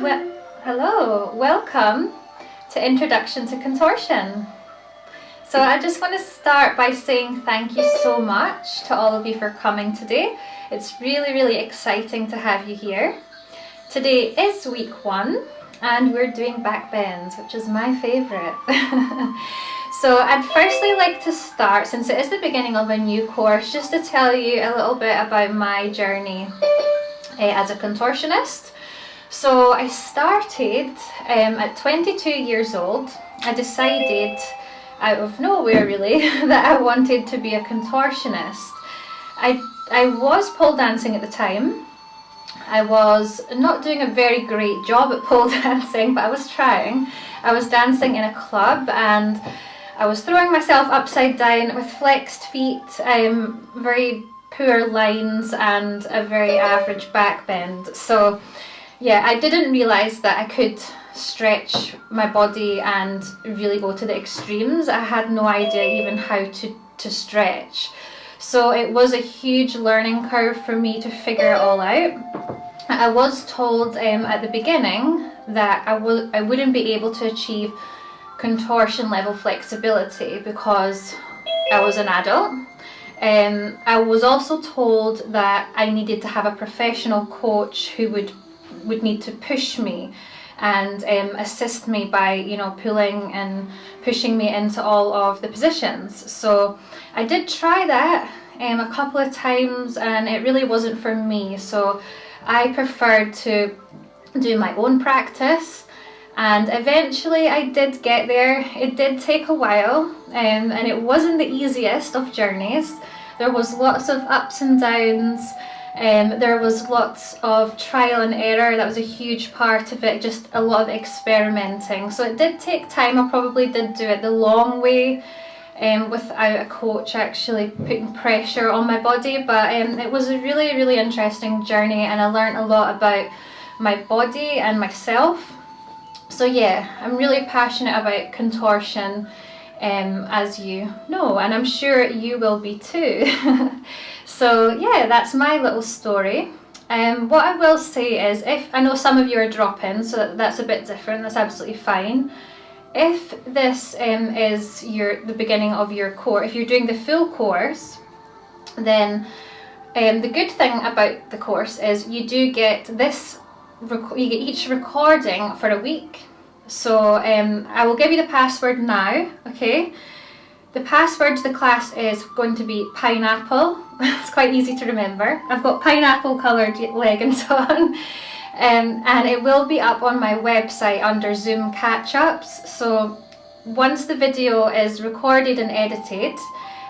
Well, hello, welcome to Introduction to Contortion. So I just want to start by saying thank you so much to all of you for coming today. It's really exciting to have you here. Today is week 1 and we're doing backbends, which is my favourite. So I'd firstly like to start, since it is the beginning of a new course, just to tell you a little bit about my journey as a contortionist. So I started at 22 years old. I decided out of nowhere really that I wanted to be a contortionist. I was pole dancing at the time. I was not doing a very great job at pole dancing, but I was trying. I was dancing in a club and I was throwing myself upside down with flexed feet, very poor lines and a very average back bend. So yeah, I didn't realise that I could stretch my body and really go to the extremes. I had no idea even how to stretch. So it was a huge learning curve for me to figure it all out. I was told at the beginning that I wouldn't be able to achieve contortion level flexibility because I was an adult. I was also told that I needed to have a professional coach who would need to push me and assist me by, you know, pulling and pushing me into all of the positions. So I did try that a couple of times and it really wasn't for me. So I preferred to do my own practice, and eventually I did get there. It did take a while and it wasn't the easiest of journeys. There was lots of ups and downs. There was lots of trial and error. That was a huge part of it, just a lot of experimenting. So it did take time. I probably did do it the long way without a coach actually putting pressure on my body, but it was a really interesting journey and I learned a lot about my body and myself. So yeah, I'm really passionate about contortion, as you know, and I'm sure you will be too. So yeah, that's my little story. What I will say is, if I know some of you are drop-in, so that's a bit different, that's absolutely fine. If this is the beginning of your course, if you're doing the full course, then the good thing about the course is you do get this, you get each recording for a week. So I will give you the password now, okay? The password to the class is going to be pineapple. It's quite easy to remember. I've got pineapple coloured leggings on. And it will be up on my website under Zoom catch-ups. So once the video is recorded and edited,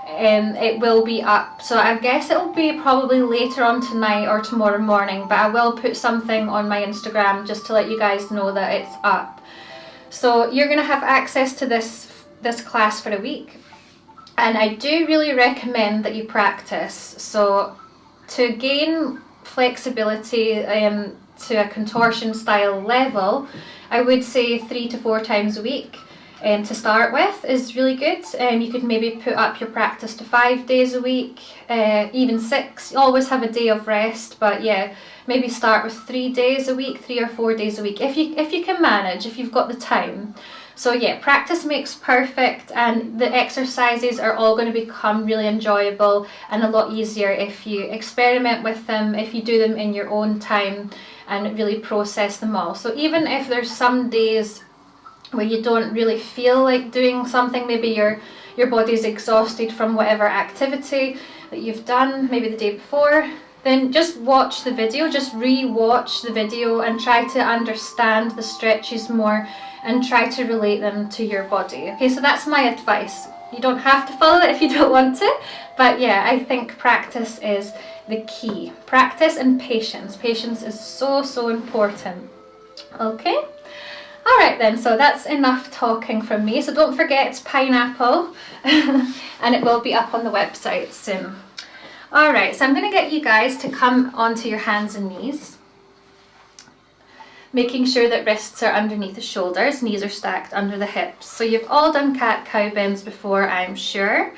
it will be up. So I guess it will be probably later on tonight or tomorrow morning, but I will put something on my Instagram just to let you guys know that it's up. So you're going to have access to this class for a week. And I do really recommend that you practice. So to gain flexibility to a contortion style level, I would say 3 to 4 times a week to start with is really good. You could maybe put up your practice to 5 days a week, even 6. You always have a day of rest, but yeah, maybe start with 3 days a week, 3 or 4 days a week, if you can manage, if you've got the time. So yeah, practice makes perfect, and the exercises are all going to become really enjoyable and a lot easier if you experiment with them, if you do them in your own time and really process them all. So even if there's some days where you don't really feel like doing something, maybe your body's exhausted from whatever activity that you've done, maybe the day before, then just watch the video, just re-watch the video and try to understand the stretches more and try to relate them to your body. Okay, so that's my advice. You don't have to follow it if you don't want to, but yeah, I think practice is the key. Practice and patience. Patience is so important. Okay? Alright then, so that's enough talking from me. So don't forget, it's pineapple and it will be up on the website soon. Alright, so I'm going to get you guys to come onto your hands and knees, making sure that wrists are underneath the shoulders, knees are stacked under the hips. So you've all done cat-cow bends before, I'm sure.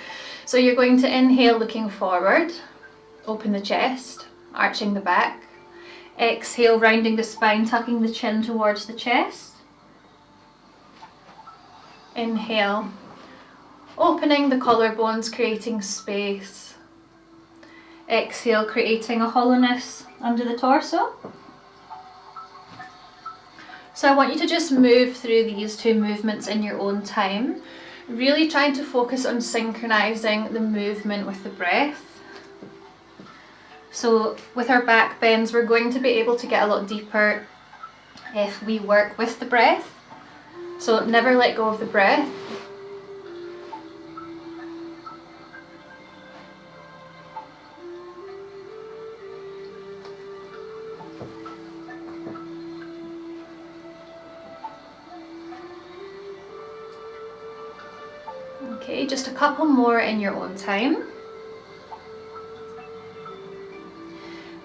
So you're going to inhale looking forward, open the chest, arching the back. Exhale, rounding the spine, tucking the chin towards the chest. Inhale, opening the collarbones, creating space. Exhale, creating a hollowness under the torso. So I want you to just move through these two movements in your own time, really trying to focus on synchronizing the movement with the breath. So with our back bends, we're going to be able to get a lot deeper if we work with the breath. So never let go of the breath. Okay, just a couple more in your own time.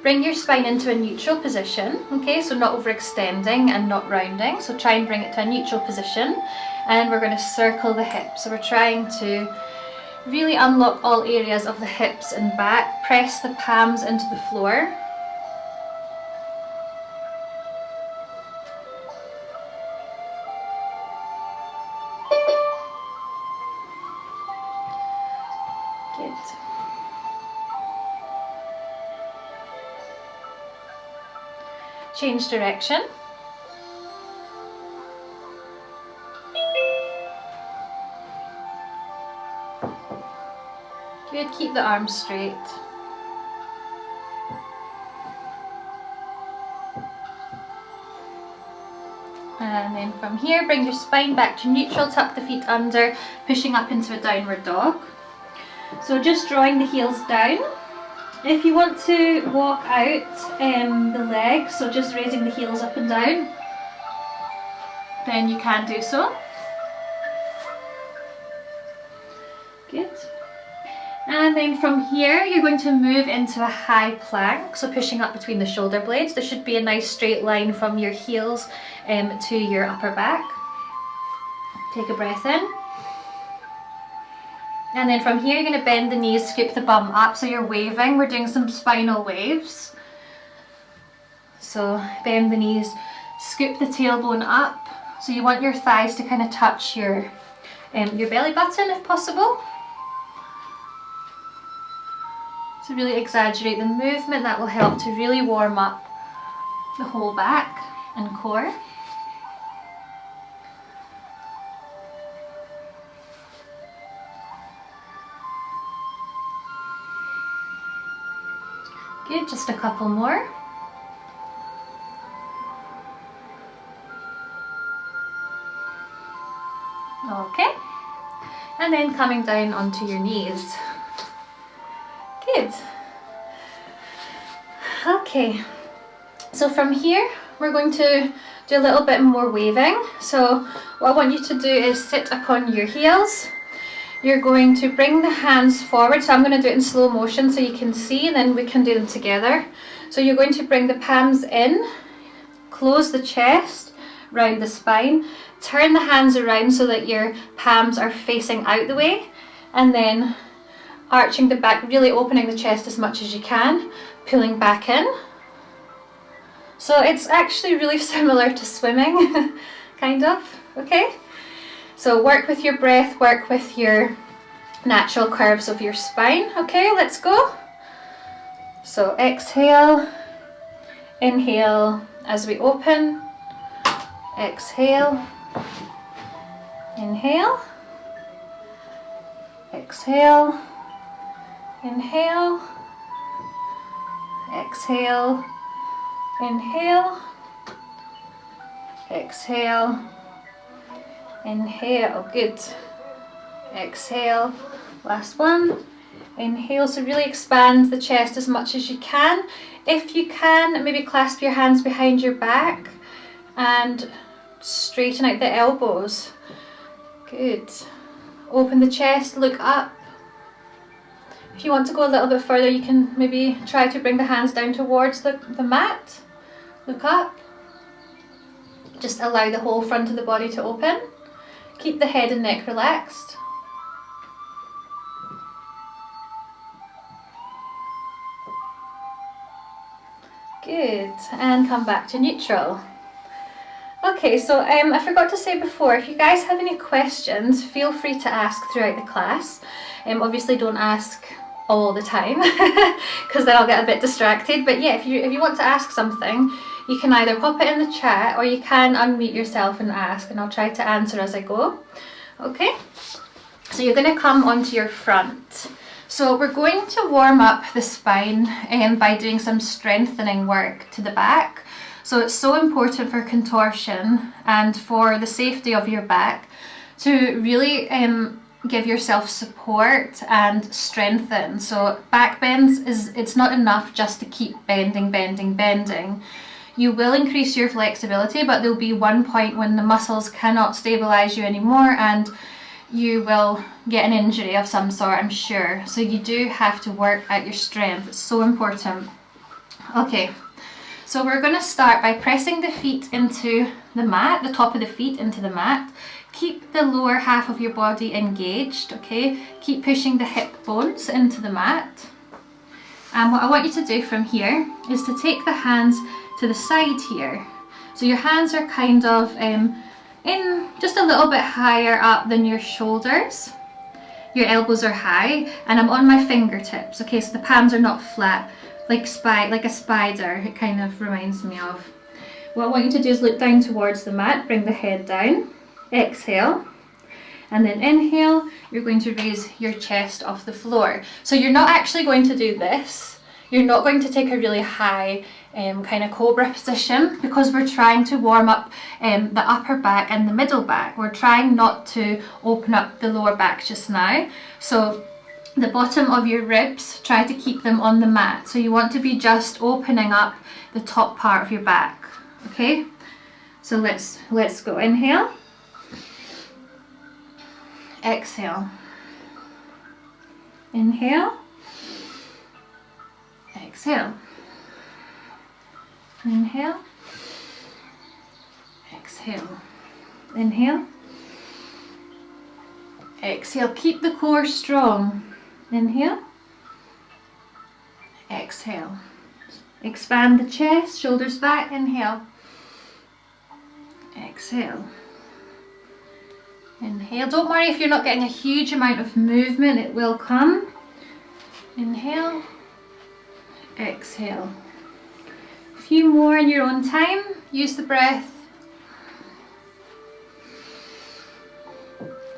Bring your spine into a neutral position, okay, so not overextending and not rounding, so try and bring it to a neutral position, and we're going to circle the hips. So we're trying to really unlock all areas of the hips and back, press the palms into the floor. Good. Change direction. Good, keep the arms straight. And then from here, bring your spine back to neutral, tuck the feet under, pushing up into a downward dog. So just drawing the heels down. If you want to walk out the legs, so just raising the heels up and down, then you can do so. Good. And then from here, you're going to move into a high plank, so pushing up between the shoulder blades. There should be a nice straight line from your heels to your upper back. Take a breath in. And then from here, you're going to bend the knees, scoop the bum up, so you're waving. We're doing some spinal waves. So bend the knees, scoop the tailbone up. So you want your thighs to kind of touch your belly button if possible. To really exaggerate the movement, that will help to really warm up the whole back and core. Good, just a couple more. Okay, and then coming down onto your knees. Good. Okay, so from here we're going to do a little bit more waving. So what I want you to do is sit upon your heels. You're going to bring the hands forward, so I'm going to do it in slow motion so you can see, and then we can do them together. So you're going to bring the palms in, close the chest, round the spine, turn the hands around so that your palms are facing out the way, and then arching the back, really opening the chest as much as you can, pulling back in. So it's actually really similar to swimming, kind of, okay? So work with your breath, work with your natural curves of your spine. Okay, let's go. So exhale, inhale as we open, exhale, inhale, exhale, inhale, exhale, inhale, exhale, inhale. Good. Exhale. Last one. Inhale. So really expand the chest as much as you can. If you can, maybe clasp your hands behind your back and straighten out the elbows. Good. Open the chest, look up. If you want to go a little bit further, you can maybe try to bring the hands down towards the mat. Look up. Just allow the whole front of the body to open. Keep the head and neck relaxed. Good. Good, and come back to neutral. Okay, so I forgot to say before, if you guys have any questions, feel free to ask throughout the class. Obviously don't ask all the time because then I'll get a bit distracted, but yeah, if you want to ask something, you can either pop it in the chat or you can unmute yourself and ask, and I'll try to answer as I go. Okay, so you're going to come onto your front. So we're going to warm up the spine by doing some strengthening work to the back. So it's so important for contortion and for the safety of your back to really give yourself support and strengthen. So back bends, it's not enough just to keep bending, bending, bending. You will increase your flexibility, but there'll be one point when the muscles cannot stabilize you anymore and you will get an injury of some sort, I'm sure. So you do have to work at your strength. It's so important. Okay. So we're going to start by pressing the feet into the mat, the top of the feet into the mat. Keep the lower half of your body engaged, okay? Keep pushing the hip bones into the mat. And what I want you to do from here is to take the hands to the side here. So your hands are kind of in just a little bit higher up than your shoulders. Your elbows are high, and I'm on my fingertips, okay? So the palms are not flat. Like a spider, it kind of reminds me of. What I want you to do is look down towards the mat, bring the head down, exhale, and then inhale, you're going to raise your chest off the floor. So you're not actually going to do this. You're not going to take a really high kind of cobra position because we're trying to warm up the upper back and the middle back. We're trying not to open up the lower back just now. So the bottom of your ribs, try to keep them on the mat. So you want to be just opening up the top part of your back. Okay? So let's go. Inhale. Exhale. Inhale. Exhale. Inhale. Exhale. Inhale. Exhale. Keep the core strong. Inhale, exhale. Expand the chest, shoulders back, inhale. Exhale. Inhale. Don't worry if you're not getting a huge amount of movement, it will come. Inhale, exhale. A few more in your own time. Use the breath.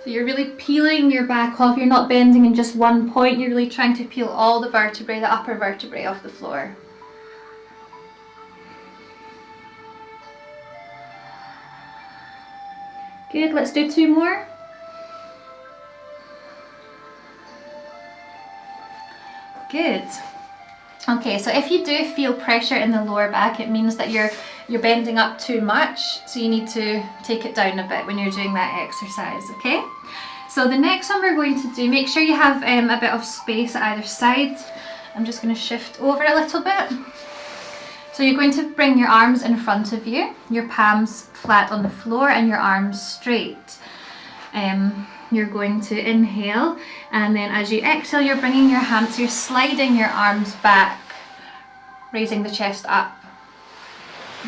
So you're really peeling your back off. You're not bending in just one point. You're really trying to peel all the vertebrae, the upper vertebrae off the floor. Good, let's do two more. Good. Okay, so if you do feel pressure in the lower back, it means that you're bending up too much, so you need to take it down a bit when you're doing that exercise, okay? So the next one we're going to do, make sure you have a bit of space at either side. I'm just going to shift over a little bit. So you're going to bring your arms in front of you, your palms flat on the floor and your arms straight. You're going to inhale, and then as you exhale, you're bringing your hands, you're sliding your arms back, raising the chest up.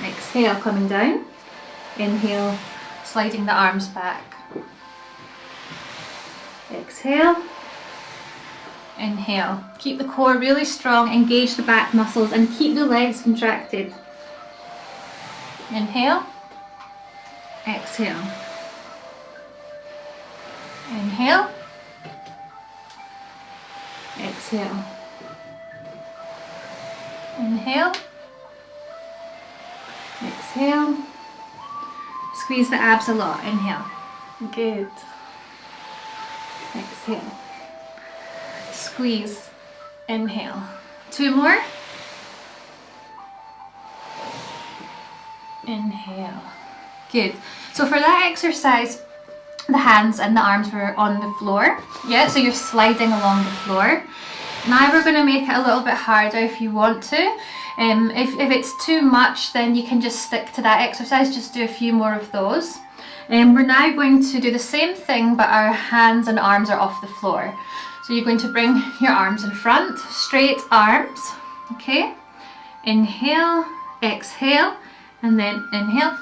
Exhale, coming down. Inhale, sliding the arms back. Exhale. Inhale. Keep the core really strong, engage the back muscles and keep the legs contracted. Inhale. Exhale. Inhale. Exhale. Inhale. Exhale. Squeeze the abs a lot. Inhale. Good. Exhale. Squeeze. Inhale. Two more. Inhale. Good. So for that exercise, the hands and the arms were on the floor. Yeah, so you're sliding along the floor. Now we're going to make it a little bit harder if you want to. If it's too much, then you can just stick to that exercise. Just do a few more of those. We're now going to do the same thing, but our hands and arms are off the floor. So you're going to bring your arms in front, straight arms, okay? Inhale, exhale, and then inhale,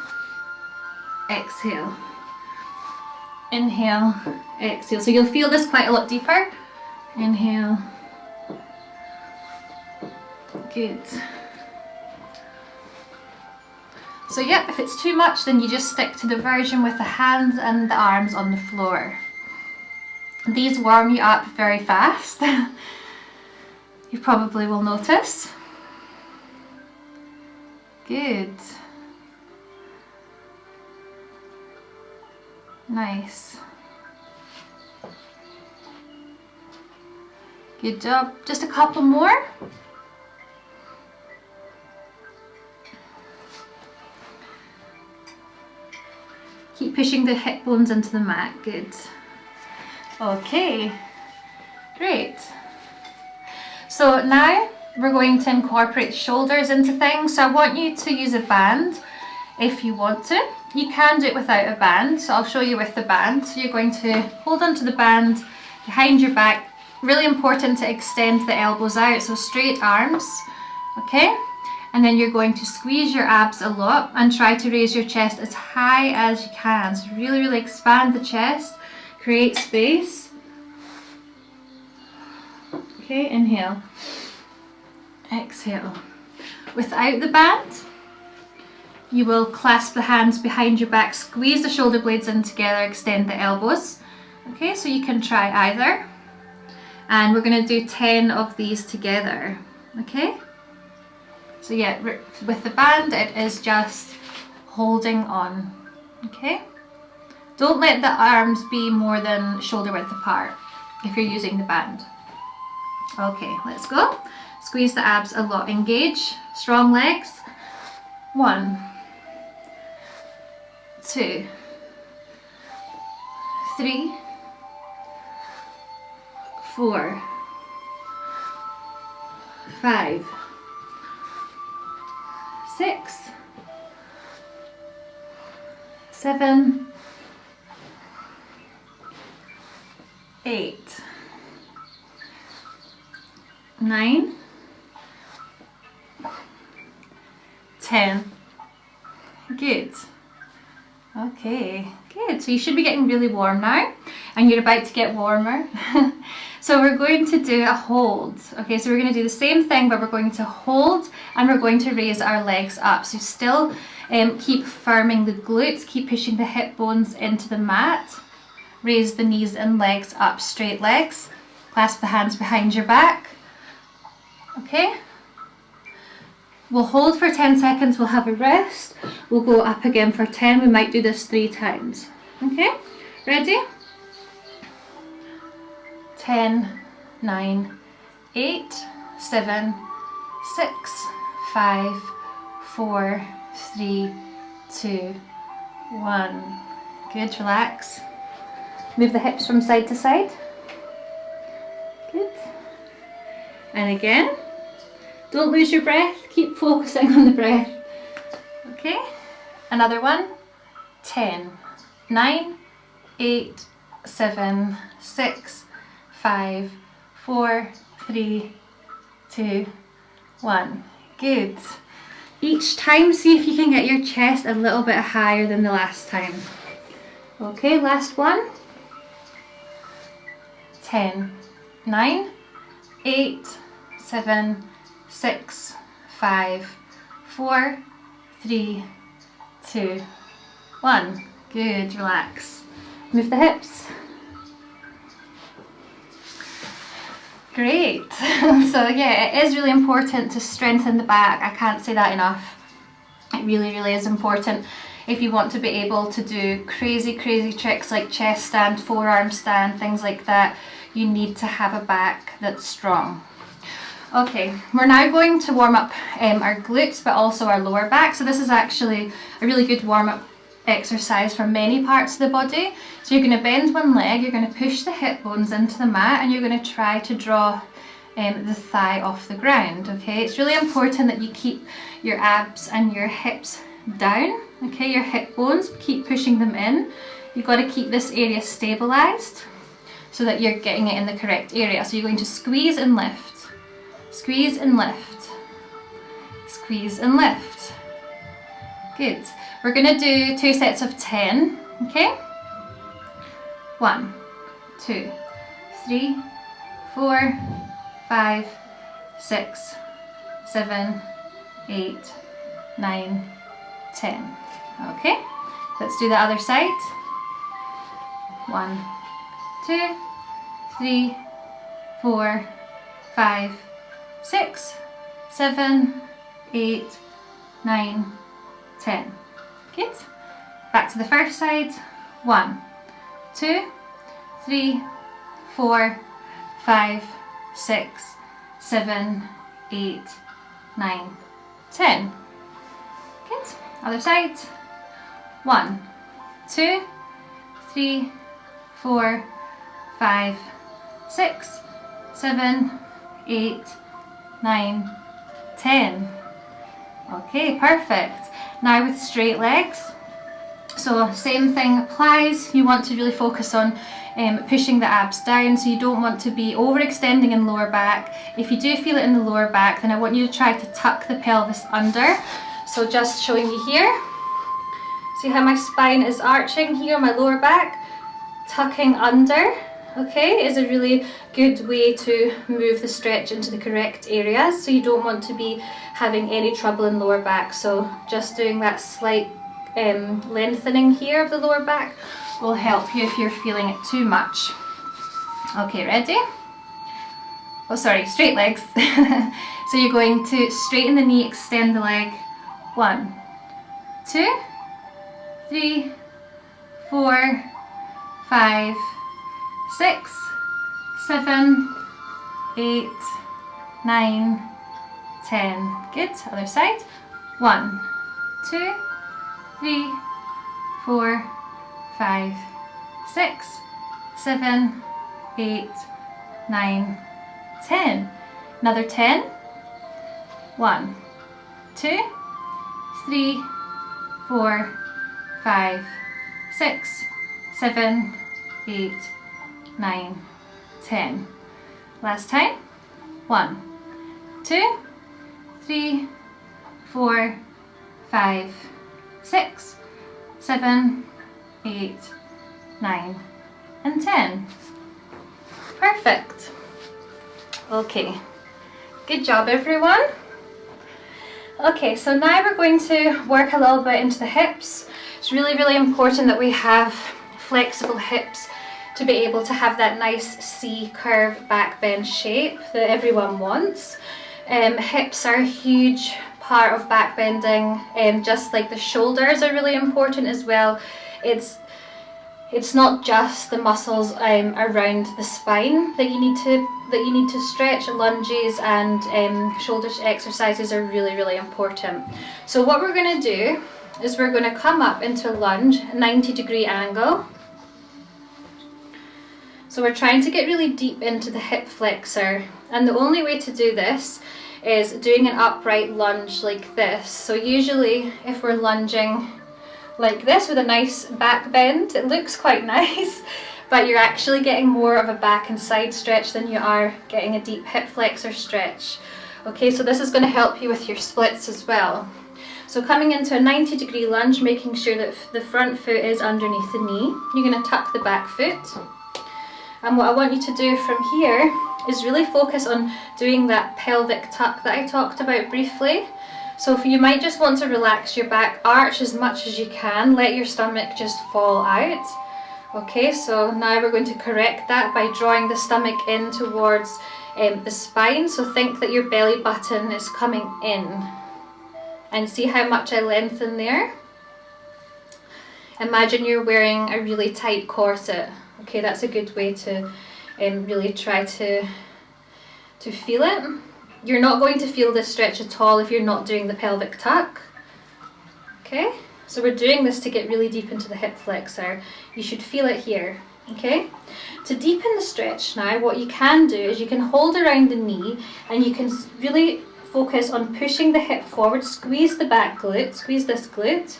exhale, inhale, exhale. So you'll feel this quite a lot deeper. Inhale. Good. So yep, if it's too much, then you just stick to the version with the hands and the arms on the floor. These warm you up very fast. You probably will notice. Good. Nice. Good job. Just a couple more. Keep pushing the hip bones into the mat. Good. Okay. Great. So now we're going to incorporate shoulders into things. So I want you to use a band if you want to. You can do it without a band. So I'll show you with the band. So you're going to hold onto the band behind your back. Really important to extend the elbows out, so straight arms, okay? And then you're going to squeeze your abs a lot and try to raise your chest as high as you can. So really, really expand the chest, create space. Okay, inhale, exhale. Without the band, you will clasp the hands behind your back, squeeze the shoulder blades in together, extend the elbows. Okay, so you can try either. And we're going to do 10 of these together, okay? So yeah, with the band, it is just holding on, okay? Don't let the arms be more than shoulder width apart if you're using the band. Okay, let's go. Squeeze the abs a lot, engage, strong legs. 1, 2, 3, 4, 5, 6, 7, 8, 9, 10. Good. Okay, good. So you should be getting really warm now, and you're about to get warmer. So we're going to do a hold. Okay, so we're going to do the same thing, but we're going to hold and we're going to raise our legs up. So still keep firming the glutes, keep pushing the hip bones into the mat. Raise the knees and legs up, straight legs. Clasp the hands behind your back. Okay. We'll hold for 10 seconds, we'll have a rest. We'll go up again for 10. We might do this 3 times. Okay, ready? 10, 9, 8, 7, 6, 5, 4, 3, 2, 1. Good, relax. Move the hips from side to side. Good. And again. Don't lose your breath, keep focusing on the breath. Okay, another one. 10, 9, 8, 7, 6, 5, 4, 3, 2, 1. Good. Each time, see if you can get your chest a little bit higher than the last time. Okay, last one. 10, 9, 8, 7, 6, 5, 4, 3, 2, 1. Good, relax. Move the hips. Great. So yeah, it is really important to strengthen the back. I can't say that enough. It really, really is important if you want to be able to do crazy, crazy tricks like chest stand, forearm stand, things like that. You need to have a back that's strong. Okay, we're now going to warm up our glutes, but also our lower back. So this is actually a really good warm-up exercise for many parts of the body. So you're going to bend one leg, you're going to push the hip bones into the mat, and you're going to try to draw the thigh off the ground. Okay, it's really important that you keep your abs and your hips down. Okay, your hip bones, keep pushing them in. You've got to keep this area stabilized so that you're getting it in the correct area. So you're going to squeeze and lift. Squeeze and lift, squeeze and lift. Good. We're going to do 2 sets of 10, okay? 1, 2, 3, 4, 5, 6, 7, 8, 9, 10. Okay, let's do the other side. 1, 2, 3, 4, 5, 6, 7, 8, 9, 10. Good. Back to the first side. 1, 2, 3, 4, 5, 6, 7, 8, 9, 10. Good. Other side. 1, 2, 3, 4, 5, 6, 7, 8, 9, 10. Okay, perfect. Now with straight legs. So same thing applies. You want to really focus on pushing the abs down, so you don't want to be overextending in lower back. If you do feel it in the lower back, then I want you to try to tuck the pelvis under. So just showing you here. See how my spine is arching here, my lower back? Tucking under, okay, is a really good way to move the stretch into the correct areas. So you don't want to be having any trouble in lower back. So just doing that slight lengthening here of the lower back will help you if you're feeling it too much. Okay, ready? Oh, sorry, straight legs. So you're going to straighten the knee, extend the leg. 1, 2, 3, 4, 5, 6, 7, 8, 9, 10. Good. Other side. 1, 2, 3, 4, 5, 6, 7, 8, 9, 10. Another 10. 1, 2, 3, 4, 5, 6, 7, 8, 9, 10. Last time. 1, 2, 3, 4, 5, 6, 7, 8, 9, and 10. Perfect. Okay. Good job, everyone. Okay, so now we're going to work a little bit into the hips. It's really, really important that we have flexible hips to be able to have that nice C curve back bend shape that everyone wants. Hips are a huge part of back bending, just like the shoulders are really important as well. It's not just the muscles around the spine that you need to stretch. Lunges and shoulder exercises are really, really important. So what we're going to do is we're going to come up into lunge, 90-degree angle. So we're trying to get really deep into the hip flexor, and the only way to do this is doing an upright lunge like this. So usually if we're lunging like this with a nice back bend, it looks quite nice, but you're actually getting more of a back and side stretch than you are getting a deep hip flexor stretch. Okay, so this is going to help you with your splits as well. So coming into a 90-degree lunge, making sure that the front foot is underneath the knee. You're going to tuck the back foot. And what I want you to do from here is really focus on doing that pelvic tuck that I talked about briefly. So you might just want to relax your back arch as much as you can, let your stomach just fall out. Okay, so now we're going to correct that by drawing the stomach in towards the spine. So think that your belly button is coming in. And see how much I lengthen there? Imagine you're wearing a really tight corset. Okay, that's a good way to really try to feel it. You're not going to feel this stretch at all if you're not doing the pelvic tuck. Okay, so we're doing this to get really deep into the hip flexor. You should feel it here. Okay, to deepen the stretch now, what you can do is you can hold around the knee and you can really focus on pushing the hip forward, squeeze the back glute, squeeze this glute.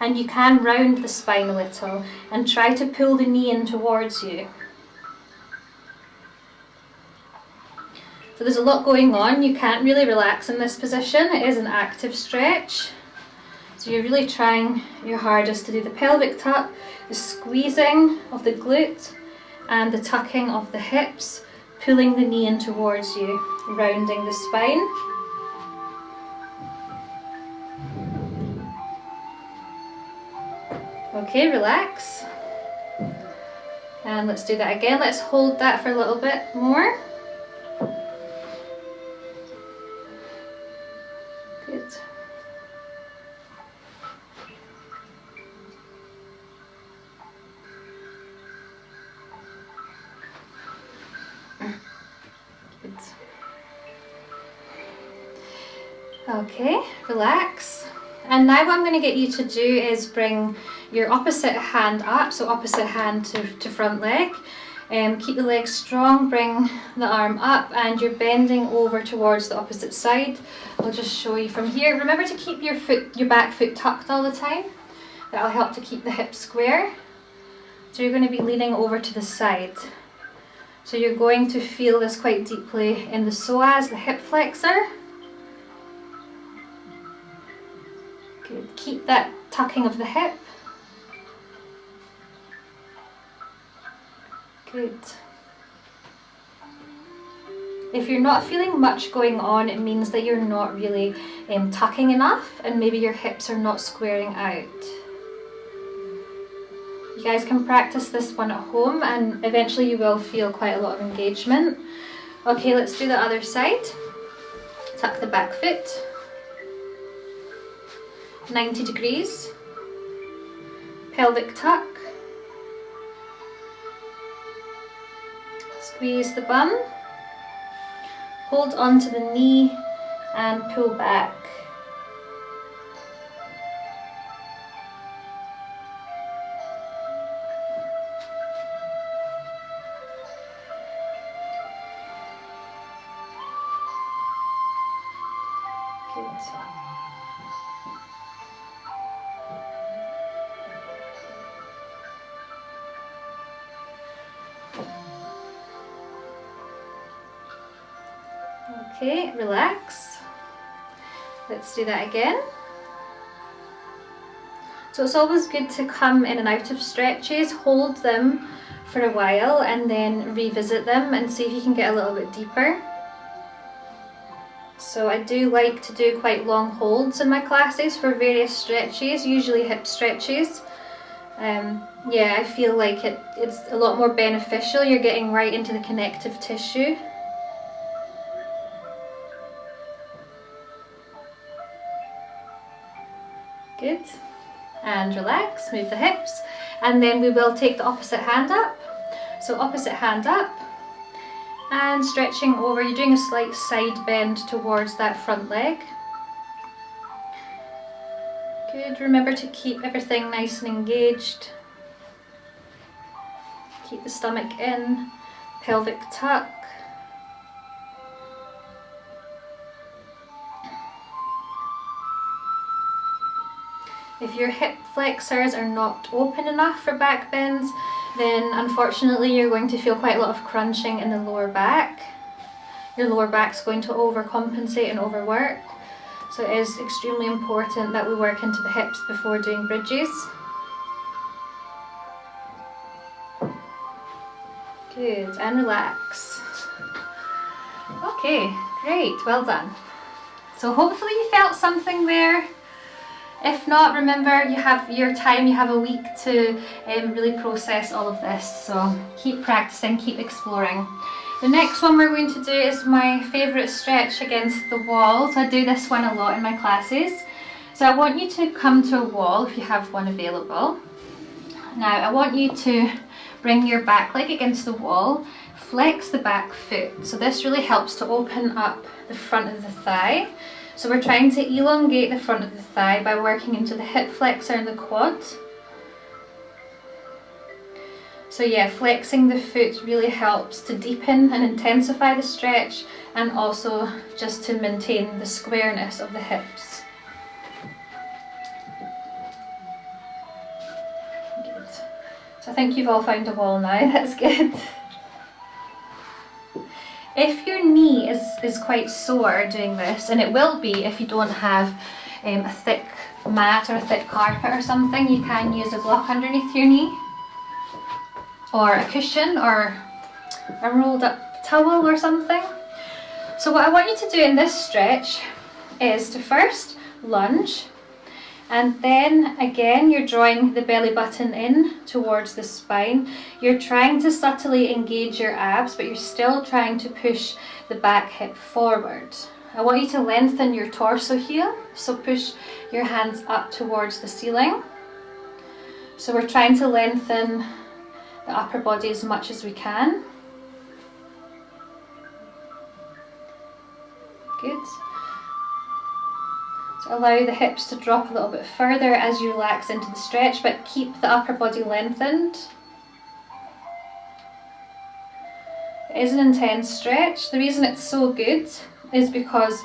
And you can round the spine a little and try to pull the knee in towards you. So there's a lot going on. You can't really relax in this position. It is an active stretch. So you're really trying your hardest to do the pelvic tuck, the squeezing of the glute and the tucking of the hips, pulling the knee in towards you, rounding the spine. Okay, relax. And let's do that again. Let's hold that for a little bit more. Good. Good. Okay, relax. And now what I'm going to get you to do is bring your opposite hand up, so opposite hand to front leg. Keep the leg strong, bring the arm up, and you're bending over towards the opposite side. I'll just show you from here. Remember to keep your back foot tucked all the time. That'll help to keep the hips square. So you're going to be leaning over to the side. So you're going to feel this quite deeply in the psoas, the hip flexor. Good. Keep that tucking of the hip. Good. If you're not feeling much going on, it means that you're not really tucking enough, and maybe your hips are not squaring out. You guys can practice this one at home and eventually you will feel quite a lot of engagement. Okay, let's do the other side. Tuck the back foot. 90 degrees. Pelvic tuck. Squeeze the bum. Hold onto the knee and pull back. Okay, relax. Let's do that again. So it's always good to come in and out of stretches, hold them for a while and then revisit them and see if you can get a little bit deeper. So I do like to do quite long holds in my classes for various stretches, usually hip stretches. Yeah, I feel like it's a lot more beneficial. You're getting right into the connective tissue. Good. And relax, move the hips. And then we will take the opposite hand up. So opposite hand up. And stretching over, you're doing a slight side bend towards that front leg. Good, remember to keep everything nice and engaged. Keep the stomach in, pelvic tuck. If your hip flexors are not open enough for back bends, then unfortunately you're going to feel quite a lot of crunching in the lower back. Your lower back's going to overcompensate and overwork. So it is extremely important that we work into the hips before doing bridges. Good, and relax. Okay, great, well done. So hopefully you felt something there. If not, remember you have your time, you have a week to really process all of this. So keep practicing, keep exploring. The next one we're going to do is my favourite stretch against the wall. So I do this one a lot in my classes. So I want you to come to a wall if you have one available. Now I want you to bring your back leg against the wall, flex the back foot. So this really helps to open up the front of the thigh. So we're trying to elongate the front of the thigh by working into the hip flexor and the quad. So yeah, flexing the foot really helps to deepen and intensify the stretch and also just to maintain the squareness of the hips. Good. So I think you've all found a wall now, that's good. If your knee is quite sore doing this, and it will be if you don't have a thick mat or a thick carpet or something, you can use a block underneath your knee, or a cushion, or a rolled up towel or something. So what I want you to do in this stretch is to first lunge, and then again you're drawing the belly button in towards the spine. You're trying to subtly engage your abs, but you're still trying to push the back hip forward. I want you to lengthen your torso here, so push your hands up towards the ceiling. So we're trying to lengthen the upper body as much as we can. Good. So allow the hips to drop a little bit further as you relax into the stretch, but keep the upper body lengthened. It is an intense stretch. The reason it's so good is because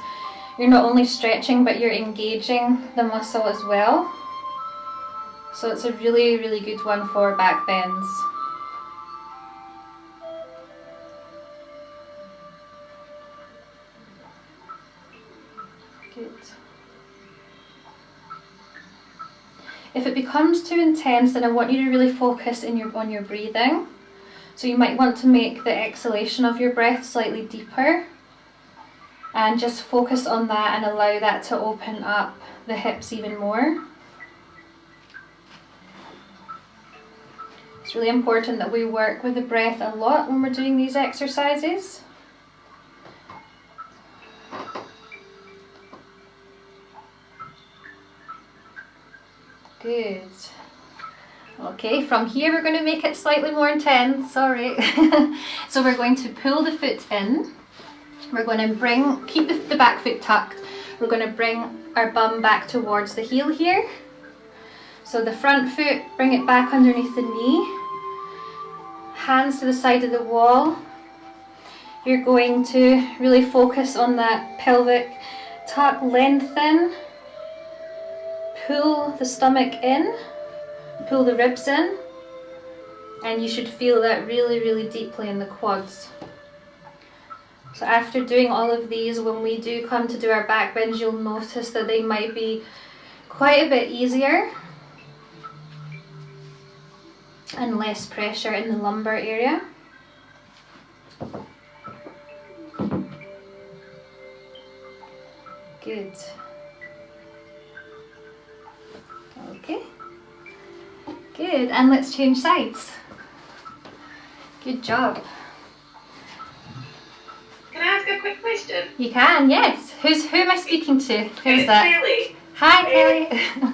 you're not only stretching, but you're engaging the muscle as well. So it's a really, really good one for back bends. Good. If it becomes too intense, then I want you to really focus on your breathing. So you might want to make the exhalation of your breath slightly deeper, and just focus on that and allow that to open up the hips even more. It's really important that we work with the breath a lot when we're doing these exercises. Good. Okay, from here we're going to make it slightly more intense, sorry. So we're going to pull the foot in. We're going to keep the back foot tucked. We're going to bring our bum back towards the heel here. So the front foot, bring it back underneath the knee. Hands to the side of the wall. You're going to really focus on that pelvic tuck, lengthen. Pull the stomach in, pull the ribs in, and you should feel that really, really deeply in the quads. So after doing all of these, when we do come to do our back bends, you'll notice that they might be quite a bit easier and less pressure in the lumbar area. Good. Okay, good, and let's change sides. Good job. Can I ask a quick question? You can, yes. Who am I speaking to? Who's that? Kelly. Hi, Kelly.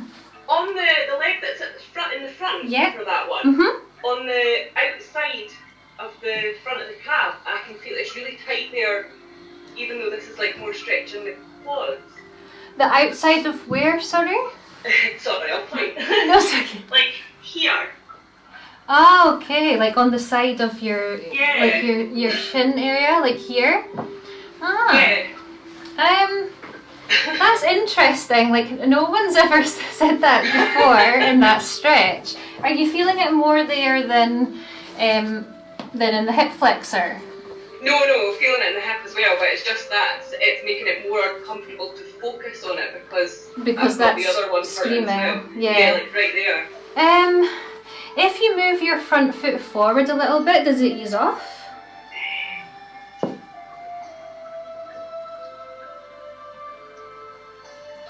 On the leg that's at the front, in the front Yep. for that one, on the outside of the front of the calf, I can feel it's really tight there, even though this is like more stretching the quads. The outside of where, sorry? Sorry, I'll point. No, it's okay. Like here. Oh, okay, like on the side of your, Yeah. like your shin area, like here. Ah. Yeah. That's interesting. Like no one's ever said that before in that stretch. Are you feeling it more there than in the hip flexor? No, feeling it in the hip as well, but it's just that it's making it more comfortable to focus on it because I've got that's the other one screaming. Well. Yeah, like right there. If you move your front foot forward a little bit, does it ease off? You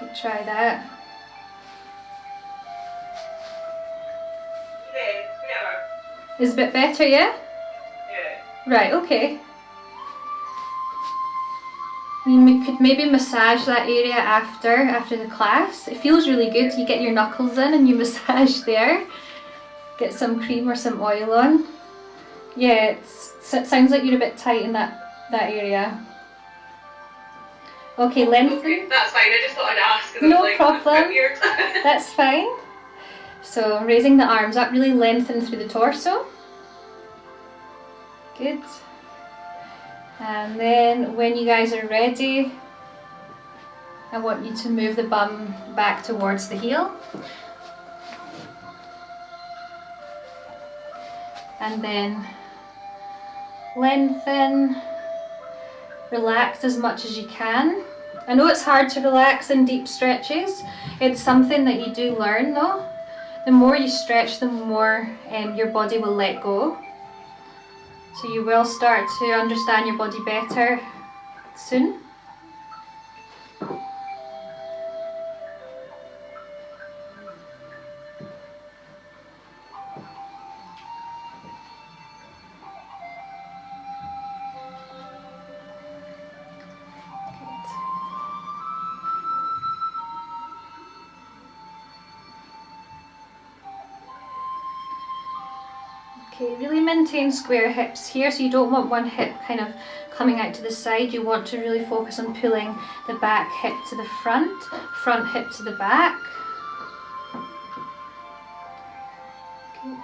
could try that. Yeah, it's better. Is a bit better, yeah? Yeah. Right, okay. You could maybe massage that area after the class. It feels really good. You get your knuckles in and you massage there. Get some cream or some oil on. Yeah, it sounds like you're a bit tight in that area. Okay, lengthen. Okay, that's fine. I just thought I'd ask. No problem. That's fine. So raising the arms up, really lengthen through the torso. Good. And then when you guys are ready, I want you to move the bum back towards the heel. And then lengthen, relax as much as you can. I know it's hard to relax in deep stretches. It's something that you do learn though. The more you stretch, the more your body will let go. So you will start to understand your body better soon. Okay, really maintain square hips here, so you don't want one hip kind of coming out to the side. You want to really focus on pulling the back hip to the front hip to the back. Good.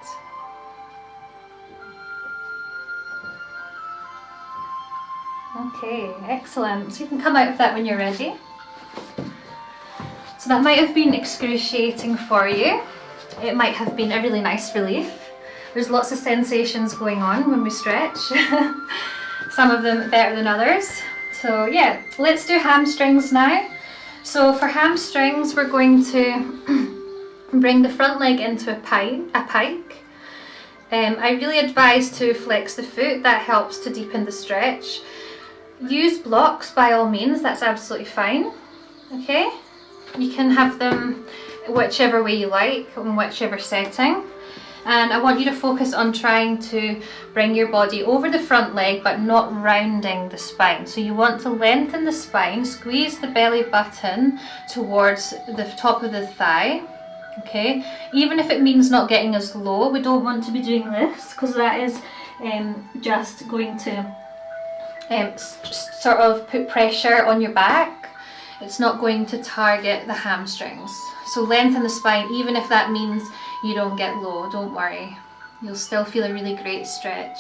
Okay, excellent. So you can come out of that when you're ready. So that might have been excruciating for you. It might have been a really nice relief. There's lots of sensations going on when we stretch. Some of them better than others. So yeah, let's do hamstrings now. So for hamstrings, we're going to bring the front leg into a pike. I really advise to flex the foot. That helps to deepen the stretch. Use blocks by all means, that's absolutely fine. Okay, you can have them whichever way you like, in whichever setting. And I want you to focus on trying to bring your body over the front leg but not rounding the spine. So you want to lengthen the spine, squeeze the belly button towards the top of the thigh. Okay, even if it means not getting as low, we don't want to be doing this because that is just going to sort of put pressure on your back. It's not going to target the hamstrings. So lengthen the spine, even if that means you don't get low, don't worry. You'll still feel a really great stretch.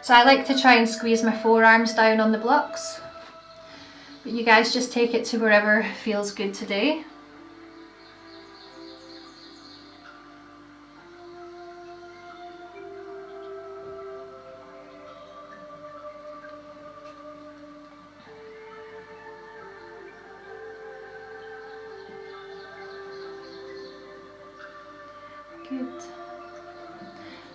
So I like to try and squeeze my forearms down on the blocks. But you guys just take it to wherever feels good today. Good.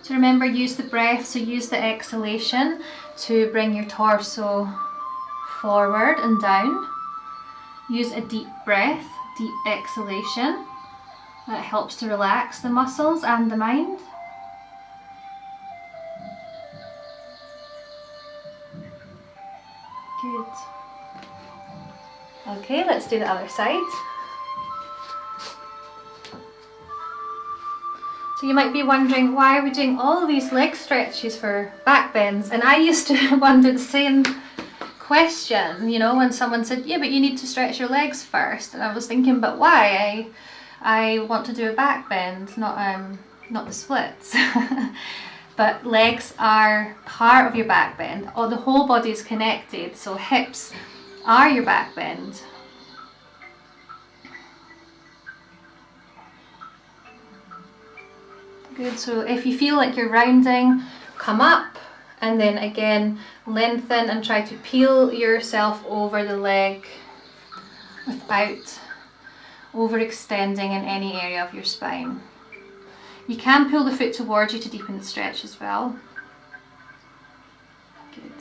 So remember, use the breath, so use the exhalation to bring your torso forward and down. Use a deep breath, deep exhalation. That helps to relax the muscles and the mind. Good. Okay, let's do the other side. So you might be wondering, why are we doing all these leg stretches for back bends? And I used to wonder the same question, you know, when someone said, yeah, but you need to stretch your legs first. And I was thinking, but why? I want to do a back bend, not the splits. But legs are part of your back bend. The whole body is connected, so hips are your back bend. Good, so if you feel like you're rounding, come up and then again lengthen and try to peel yourself over the leg without overextending in any area of your spine. You can pull the foot towards you to deepen the stretch as well. Good.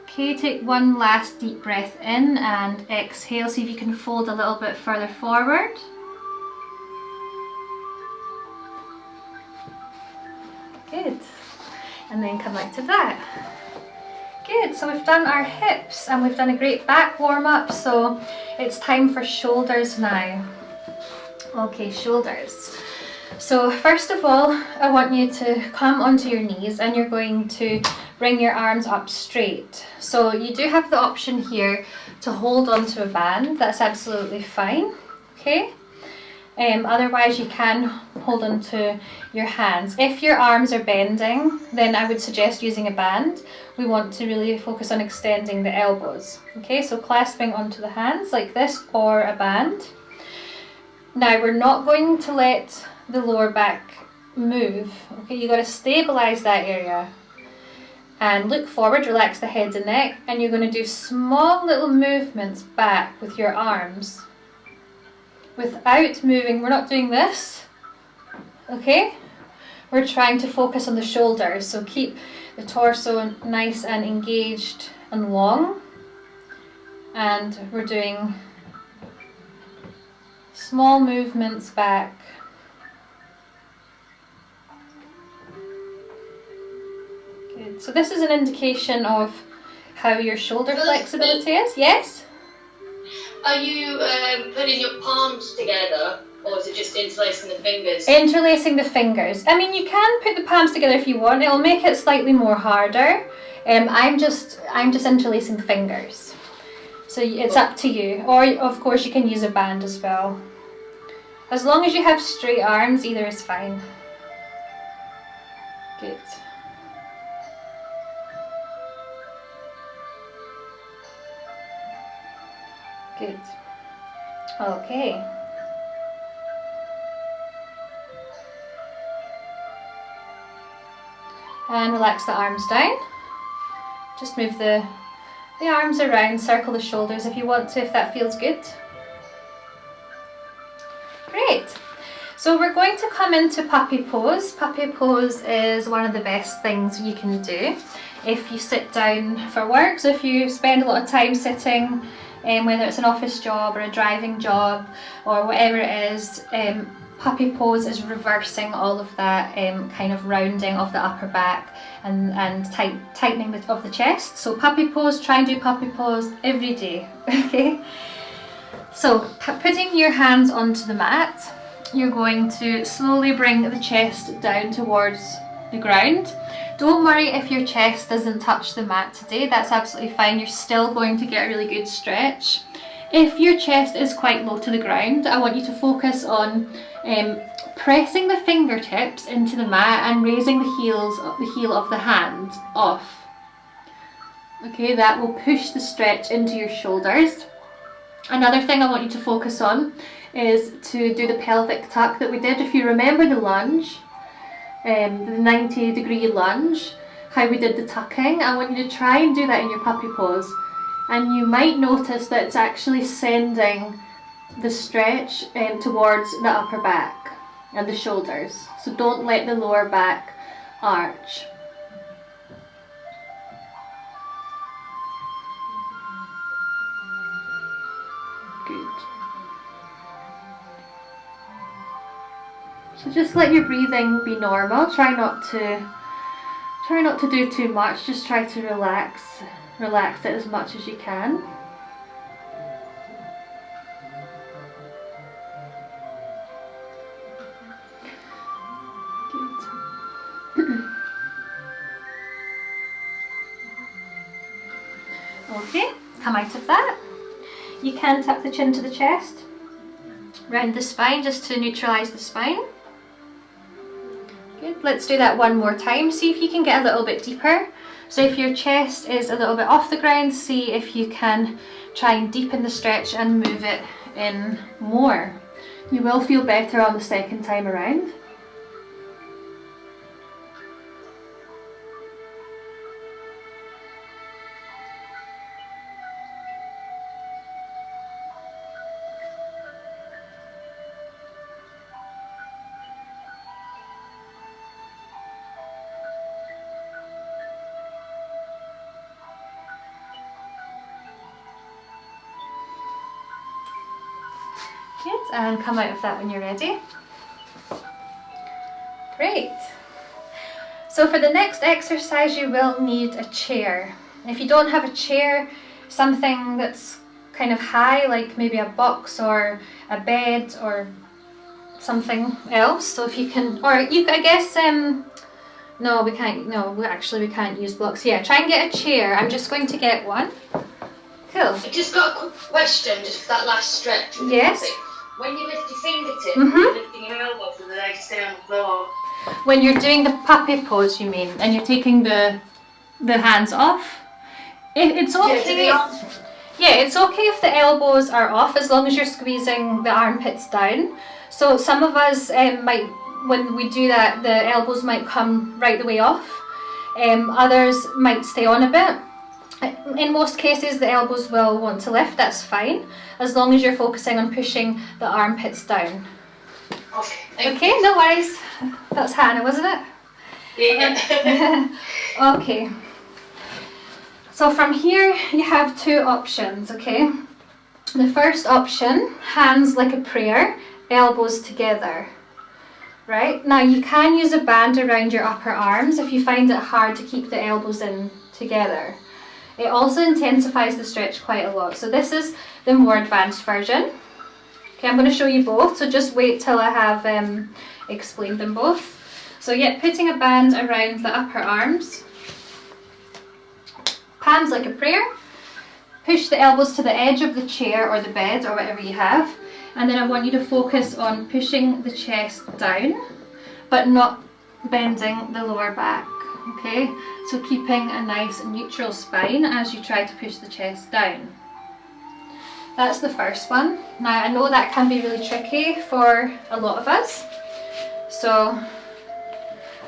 Okay, take one last deep breath in and exhale. See if you can fold a little bit further forward. Good. And then come out to that. Good, so we've done our hips and we've done a great back warm up, so it's time for shoulders now. Okay, shoulders. So first of all, I want you to come onto your knees and you're going to bring your arms up straight. So you do have the option here to hold onto a band, that's absolutely fine, okay? Otherwise you can hold onto your hands. If your arms are bending, then I would suggest using a band. We want to really focus on extending the elbows. Okay, so clasping onto the hands like this or a band. Now we're not going to let the lower back move. Okay, you got to stabilize that area. and look forward, relax the head and neck, and you're going to do small little movements back with your arms without moving. We're not doing this, okay? We're trying to focus on the shoulders, so keep the torso nice and engaged and long, and we're doing small movements back. Good. So this is an indication of how your shoulder flexibility is. Yes? Are you putting your palms together, or is it just interlacing the fingers? Interlacing the fingers. I mean, you can put the palms together if you want. It'll make it slightly more harder. I'm just interlacing the fingers. So it's up to you. Or of course you can use a band as well. As long as you have straight arms, either is fine. Good. Good. Okay. And relax the arms down. Just move the arms around, circle the shoulders if you want to, if that feels good. Great. So we're going to come into puppy pose. Puppy pose is one of the best things you can do if you sit down for work. So if you spend a lot of time sitting, whether it's an office job or a driving job or whatever it is, puppy pose is reversing all of that kind of rounding of the upper back and tightening of the chest. So puppy pose, try and do puppy pose every day, okay? So putting your hands onto the mat, you're going to slowly bring the chest down towards the ground. Don't worry if your chest doesn't touch the mat today, that's absolutely fine. You're still going to get a really good stretch. If your chest is quite low to the ground, I want you to focus on pressing the fingertips into the mat and raising the heel of the hand off. Okay, that will push the stretch into your shoulders. Another thing I want you to focus on is to do the pelvic tuck that we did. If you remember the lunge, the 90-degree lunge, how we did the tucking, I want you to try and do that in your puppy pose. And you might notice that it's actually sending the stretch towards the upper back and the shoulders. So don't let the lower back arch. Good. So just let your breathing be normal. Try not to do too much. Just try to relax it as much as you can. Good. Okay, come out of that. You can tuck the chin to the chest, round the spine just to neutralise the spine. Good, let's do that one more time. See if you can get a little bit deeper. So if your chest is a little bit off the ground, see if you can try and deepen the stretch and move it in more. You will feel better on the second time around. Good, and come out of that when you're ready. Great. So for the next exercise you will need a chair. If you don't have a chair, something that's kind of high, like maybe a box or a bed or something else. So if you can, or you, I guess, no, we can't, no, actually we can't use blocks. Yeah, try and get a chair. I'm just going to get one. Cool. I've just got a quick question, just for that last stretch. Yes. When you lift your fingertips, you're lifting your elbows and the legs stay on the floor. When you're doing the puppy pose, you mean, and you're taking the hands off? It's okay. Yeah, it's okay if the elbows are off as long as you're squeezing the armpits down. So some of us might, when we do that, the elbows might come right the way off. Others might stay on a bit. In most cases the elbows will want to lift, that's fine, as long as you're focusing on pushing the armpits down. Okay, no worries. That's Hannah, wasn't it? Yeah. Okay. So from here you have two options, okay? The first option, hands like a prayer, elbows together. Right? Now you can use a band around your upper arms if you find it hard to keep the elbows in together. It also intensifies the stretch quite a lot. So this is the more advanced version. Okay, I'm going to show you both, so just wait till I have explained them both. So yeah, putting a band around the upper arms, palms like a prayer, push the elbows to the edge of the chair or the bed or whatever you have, and then I want you to focus on pushing the chest down, but not bending the lower back, okay? So keeping a nice neutral spine as you try to push the chest down. That's the first one. Now I know that can be really tricky for a lot of us, so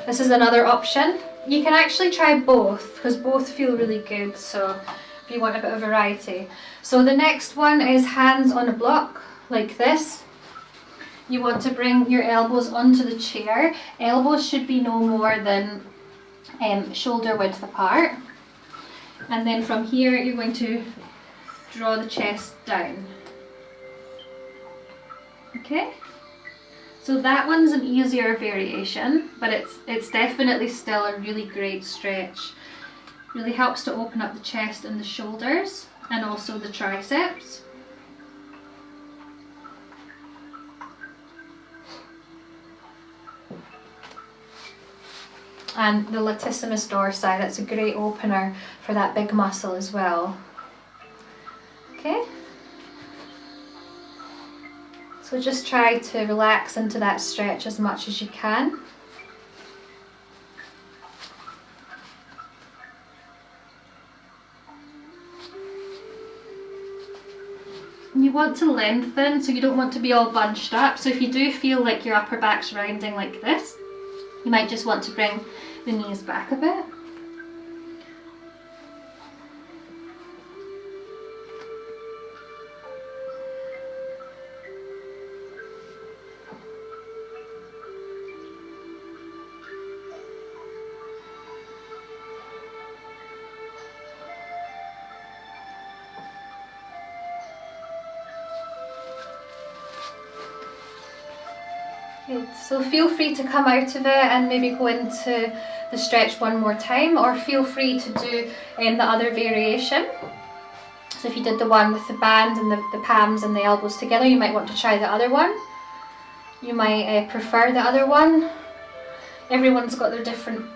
this is another option. You can actually try both because both feel really good, so if you want a bit of variety. So the next one is hands on a block like this. You want to bring your elbows onto the chair. Elbows should be no more than shoulder width apart, and then from here you're going to draw the chest down. Okay, so that one's an easier variation, but it's definitely still a really great stretch. Really helps to open up the chest and the shoulders and also the triceps. And the latissimus dorsi, that's a great opener for that big muscle as well. Okay, so just try to relax into that stretch as much as you can. You want to lengthen, so you don't want to be all bunched up. So if you do feel like your upper back's rounding like this, you might just want to bring the knees back a bit. Good. So feel free to come out of it and maybe go into the stretch one more time, or feel free to do the other variation. So if you did the one with the band and the palms and the elbows together, you might want to try the other one. You might prefer the other one. Everyone's got their different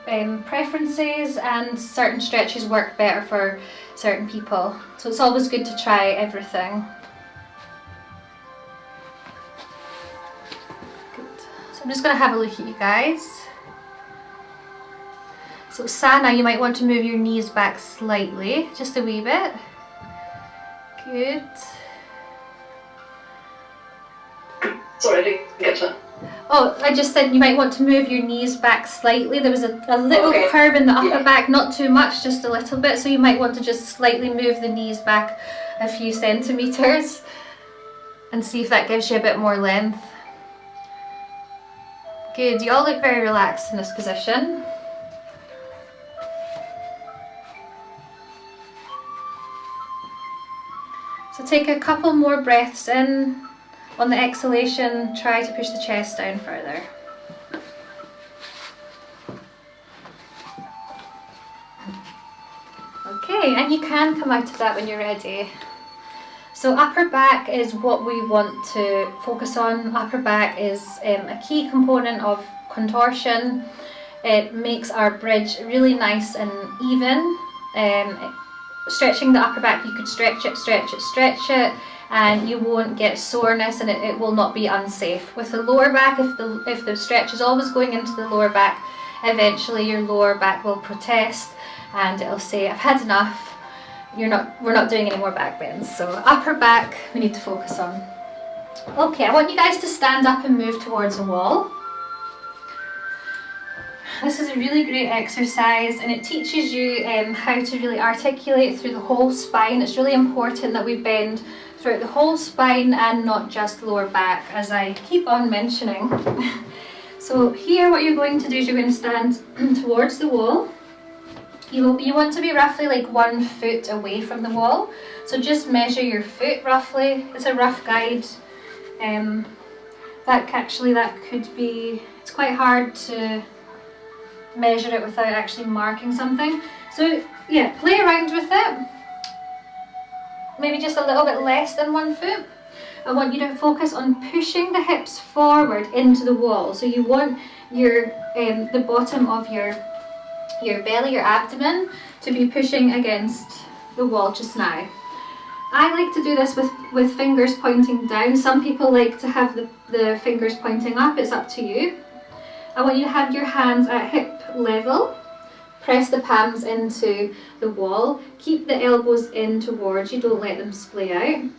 preferences, and certain stretches work better for certain people. So it's always good to try everything. I'm just going to have a look at you guys. So Sana, you might want to move your knees back slightly, just a wee bit. Good. Sorry, I didn't get that. Oh, I just said you might want to move your knees back slightly. There was a little curve in the upper back, not too much, just a little bit. So you might want to just slightly move the knees back a few centimetres and see if that gives you a bit more length. Good, you all look very relaxed in this position. So take a couple more breaths in. On the exhalation, try to push the chest down further. Okay, and you can come out of that when you're ready. So upper back is what we want to focus on. Upper back is a key component of contortion. It makes our bridge really nice and even. Stretching the upper back, you could stretch it, and you won't get soreness, and it will not be unsafe. With the lower back, if the stretch is always going into the lower back, eventually your lower back will protest and it'll say, I've had enough. We're not doing any more back bends. So upper back we need to focus on. Okay, I want you guys to stand up and move towards a wall. this is a really great exercise, and it teaches you how to really articulate through the whole spine. It's really important that we bend throughout the whole spine and not just lower back, as I keep on mentioning. So here what you're going to do is you're going to stand towards the wall. You want to be roughly like 1 foot away from the wall. So just measure your foot roughly. It's a rough guide. That could be, it's quite hard to measure it without actually marking something. So yeah, play around with it. Maybe just a little bit less than 1 foot. I want you to focus on pushing the hips forward into the wall. So you want your the bottom of your belly, your abdomen, to be pushing against the wall just now. I like to do this with fingers pointing down. Some people like to have the fingers pointing up. It's up to you. I want you to have your hands at hip level. Press the palms into the wall. Keep the elbows in towards you. Don't let them splay out.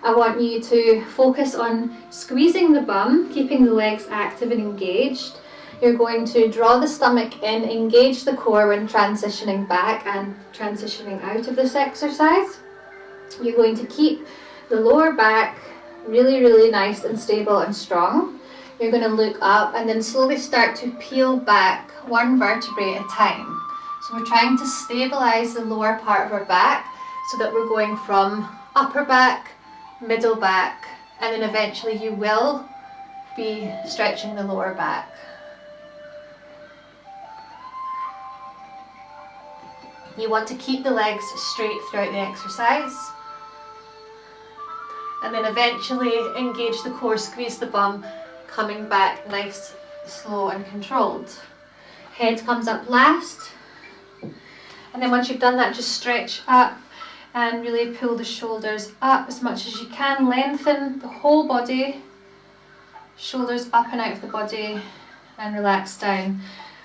I want you to focus on squeezing the bum, keeping the legs active and engaged. You're going to draw the stomach in, engage the core when transitioning back and transitioning out of this exercise. You're going to keep the lower back really, really nice and stable and strong. You're going to look up and then slowly start to peel back 1 vertebrae at a time. So we're trying to stabilize the lower part of our back so that we're going from upper back, middle back, and then eventually you will be stretching the lower back. You want to keep the legs straight throughout the exercise. And then eventually engage the core, squeeze the bum, coming back nice, slow and controlled. Head comes up last. And then once you've done that, just stretch up and really pull the shoulders up as much as you can. Lengthen the whole body, shoulders up and out of the body, and relax down.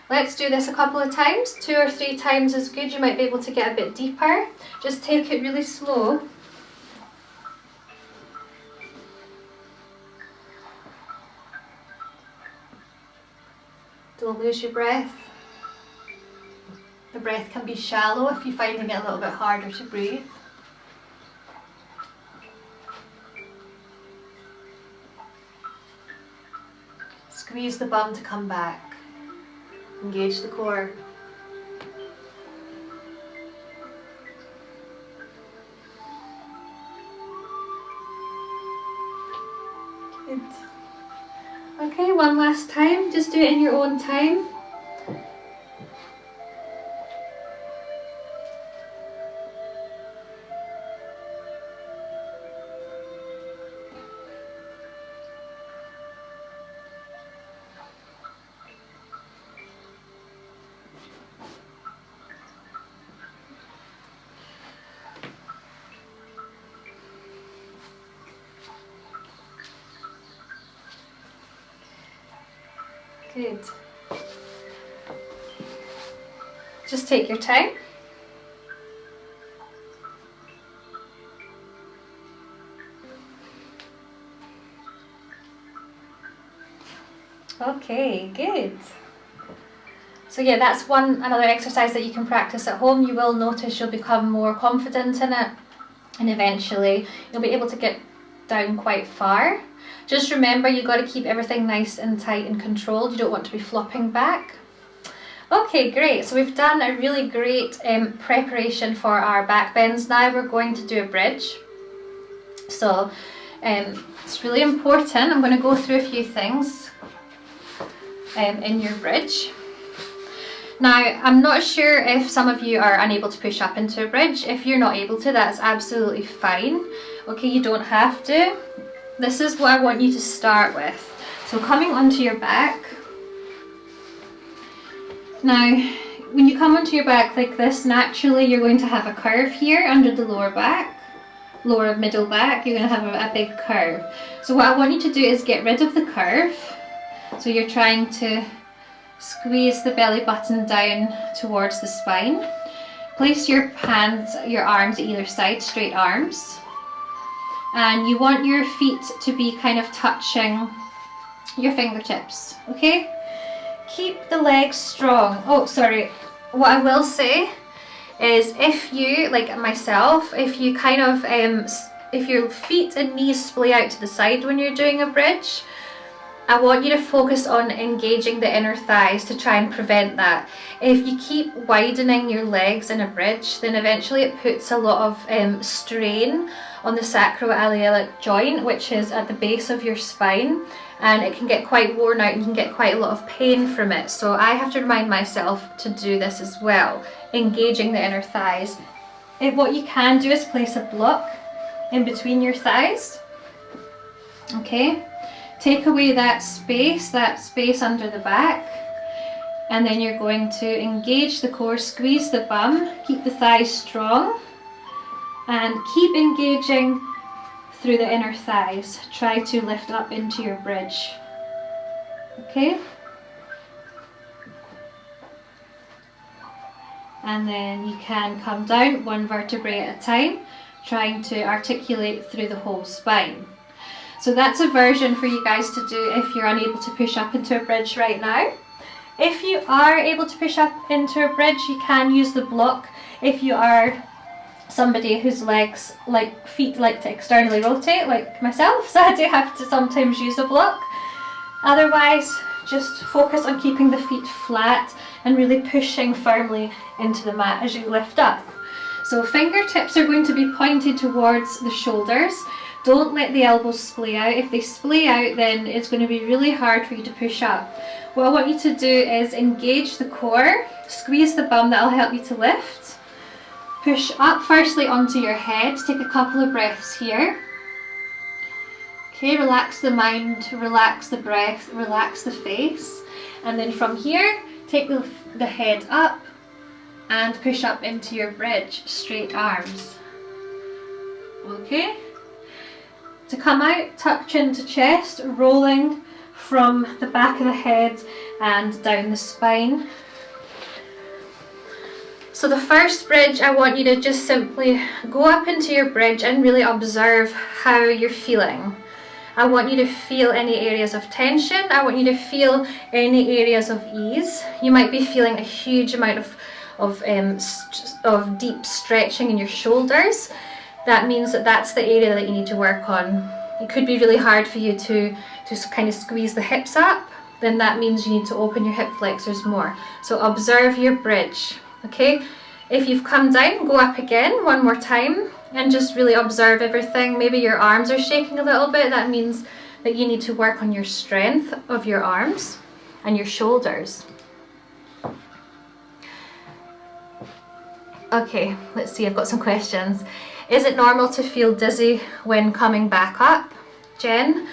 Let's do this a couple of times. 2 or 3 times is good. You might be able to get a bit deeper. Just take it really slow. Don't lose your breath. The breath can be shallow if you're finding it a little bit harder to breathe. Squeeze the bum to come back. Engage the core. Good. Okay, one last time. Just do it in your own time. Good. Just take your time. Okay, good. So yeah, that's another exercise that you can practice at home. You will notice you'll become more confident in it, and eventually you'll be able to get down quite far. Just remember, you've got to keep everything nice and tight and controlled. You don't want to be flopping back. Okay, great. So we've done a really great preparation for our back bends. Now we're going to do a bridge. So it's really important. I'm going to go through a few things in your bridge. Now, I'm not sure if some of you are unable to push up into a bridge. If you're not able to, that's absolutely fine. Okay, you don't have to. This is what I want you to start with. So coming onto your back. Now, when you come onto your back like this, naturally you're going to have a curve here under the lower back, lower middle back. You're going to have a big curve. So what I want you to do is get rid of the curve. So you're trying to squeeze the belly button down towards the spine. Place your hands, your arms at either side, straight arms. And you want your feet to be kind of touching your fingertips, okay? keep the legs strong. Oh, sorry. What I will say is, if you, like myself, if you kind of, if your feet and knees splay out to the side when you're doing a bridge, I want you to focus on engaging the inner thighs to try and prevent that. If you keep widening your legs in a bridge, then eventually it puts a lot of strain on the sacroiliac joint, which is at the base of your spine, and it can get quite worn out and you can get quite a lot of pain from it. So I have to remind myself to do this as well, engaging the inner thighs. What you can do is place a block in between your thighs. Okay, take away that space under the back, and then you're going to engage the core, squeeze the bum, keep the thighs strong, and keep engaging through the inner thighs. Try to lift up into your bridge. Okay? And then you can come down one vertebrae at a time, trying to articulate through the whole spine. So that's a version for you guys to do if you're unable to push up into a bridge right now. If you are able to push up into a bridge, you can use the block. If you are somebody whose feet like to externally rotate, like myself, so I do have to sometimes use a block. Otherwise, just focus on keeping the feet flat and really pushing firmly into the mat as you lift up. So fingertips are going to be pointed towards the shoulders. Don't let the elbows splay out. If they splay out, then it's going to be really hard for you to push up. What I want you to do is engage the core, squeeze the bum, that'll help you to lift. Push up firstly onto your head, take a couple of breaths here. Okay, relax the mind, relax the breath, relax the face. And then from here, take the head up and push up into your bridge, straight arms. Okay? To come out, tuck chin to chest, rolling from the back of the head and down the spine. So the first bridge, I want you to just simply go up into your bridge and really observe how you're feeling. I want you to feel any areas of tension. I want you to feel any areas of ease. You might be feeling a huge amount of deep stretching in your shoulders. That means that that's the area that you need to work on. It could be really hard for you to kind of squeeze the hips up. Then that means you need to open your hip flexors more. So observe your bridge. Okay, if you've come down, go up again one more time and just really observe everything. Maybe your arms are shaking a little bit. That means that you need to work on your strength of your arms and your shoulders. Okay, let's see, I've got some questions. Is it normal to feel dizzy when coming back up, Jen?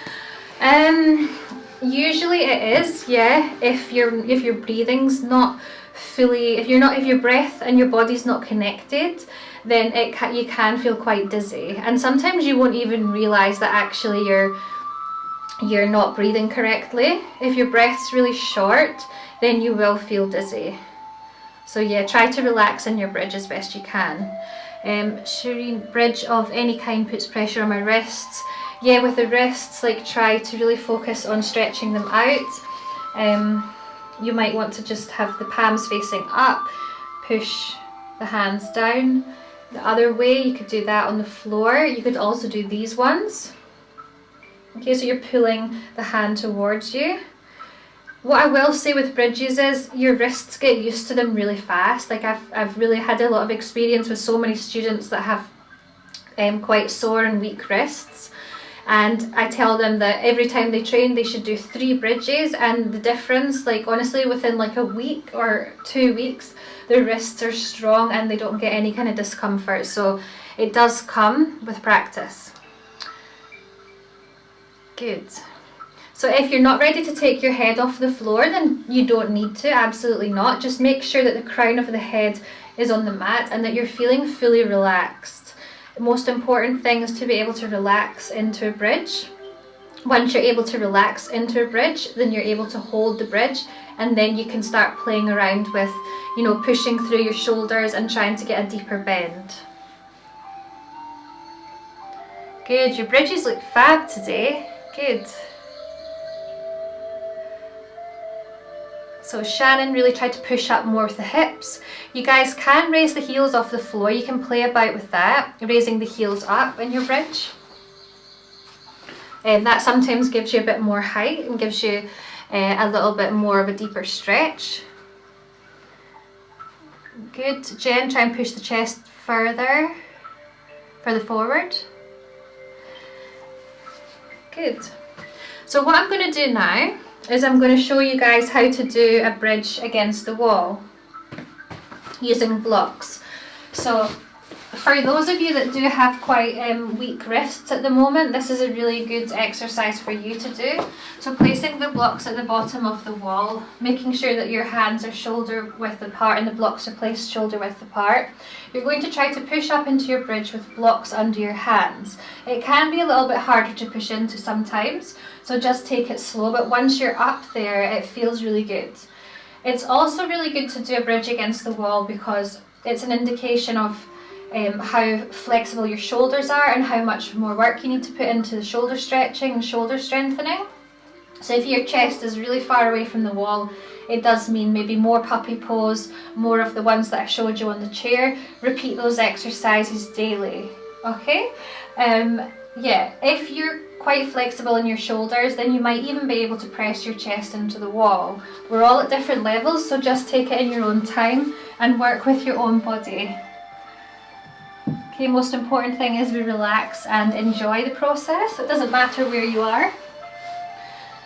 Usually it is, yeah, if your breathing's not fully, if your breath and your body's not connected, then you can feel quite dizzy. And sometimes you won't even realise that actually you're not breathing correctly. If your breath's really short, then you will feel dizzy. So yeah, try to relax in your bridge as best you can. Shireen, bridge of any kind puts pressure on my wrists. Yeah, with the wrists, like try to really focus on stretching them out. You might want to just have the palms facing up, push the hands down. The other way, you could do that on the floor. You could also do these ones. Okay, so you're pulling the hand towards you. What I will say with bridges is your wrists get used to them really fast. Like I've really had a lot of experience with so many students that have quite sore and weak wrists. And I tell them that every time they train they should do 3 bridges, and the difference, like honestly within like a week or 2 weeks, their wrists are strong and they don't get any kind of discomfort. So it does come with practice. Good. So if you're not ready to take your head off the floor, then you don't need to, absolutely not. Just make sure that the crown of the head is on the mat and that you're feeling fully relaxed. The most important thing is to be able to relax into a bridge. Once you're able to relax into a bridge, then you're able to hold the bridge, and then you can start playing around with, you know, pushing through your shoulders and trying to get a deeper bend. Good, your bridges look fab today. Good. So Shannon really tried to push up more with the hips. You guys can raise the heels off the floor. You can play about with that, raising the heels up in your bridge. And that sometimes gives you a bit more height and gives you a little bit more of a deeper stretch. Good. Jen, try and push the chest further forward. Good. So what I'm going to do now is I'm going to show you guys how to do a bridge against the wall using blocks. So for those of you that do have quite weak wrists at the moment, this is a really good exercise for you to do. So placing the blocks at the bottom of the wall, making sure that your hands are shoulder width apart and the blocks are placed shoulder width apart. You're going to try to push up into your bridge with blocks under your hands. It can be a little bit harder to push into sometimes, so just take it slow, but once you're up there, it feels really good. It's also really good to do a bridge against the wall because it's an indication of how flexible your shoulders are and how much more work you need to put into the shoulder stretching and shoulder strengthening. So if your chest is really far away from the wall, it does mean maybe more puppy pose, more of the ones that I showed you on the chair. Repeat those exercises daily, okay? Yeah, if you're quite flexible in your shoulders, then you might even be able to press your chest into the wall. We're all at different levels, so just take it in your own time and work with your own body. Okay, most important thing is we relax and enjoy the process. It doesn't matter where you are.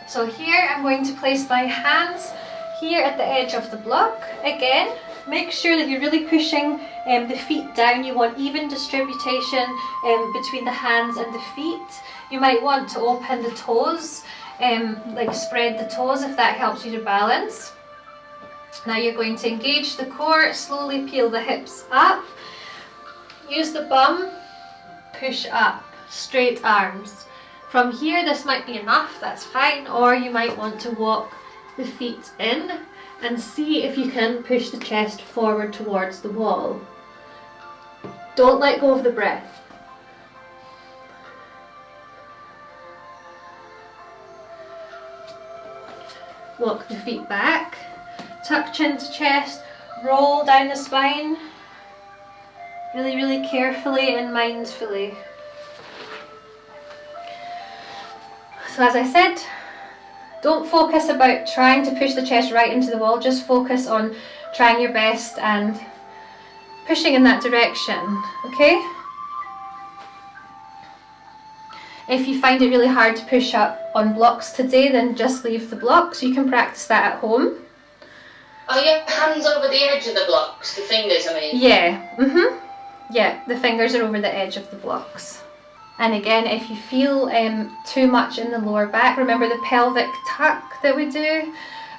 So here I'm going to place my hands here at the edge of the block. Again, make sure that you're really pushing the feet down. You want even distribution between the hands and the feet. You might want to open the toes, like spread the toes if that helps you to balance. Now you're going to engage the core, slowly peel the hips up. Use the bum, push up, straight arms. From here, this might be enough, that's fine, or you might want to walk the feet in and see if you can push the chest forward towards the wall. Don't let go of the breath. Walk the feet back, tuck chin to chest, roll down the spine. Really, really carefully and mindfully. So as I said, don't focus about trying to push the chest right into the wall, just focus on trying your best and pushing in that direction, okay? If you find it really hard to push up on blocks today, then just leave the blocks. You can practice that at home. Are your hands over the edge of the blocks? The fingers, I mean? Yeah, yeah, the fingers are over the edge of the blocks. And again, if you feel too much in the lower back, remember the pelvic tuck that we do.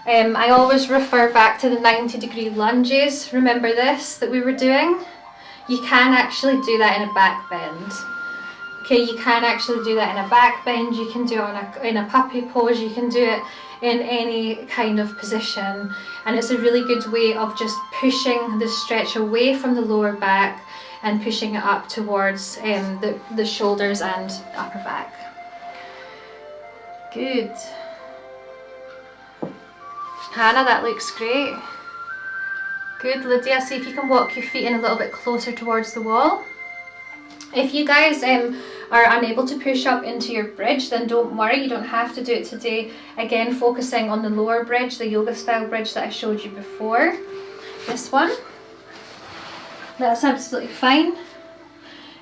I always refer back to the 90-degree lunges. Remember this that we were doing? You can actually do that in a back bend. Okay, you can actually do that in a back bend. You can do it in a puppy pose. You can do it in any kind of position. And it's a really good way of just pushing the stretch away from the lower back and pushing it up towards the shoulders and upper back. Good. Hannah, that looks great. Good. Lydia, see if you can walk your feet in a little bit closer towards the wall. If you guys are unable to push up into your bridge, then don't worry, you don't have to do it today. Again, focusing on the lower bridge, the yoga style bridge that I showed you before. This one. That's absolutely fine.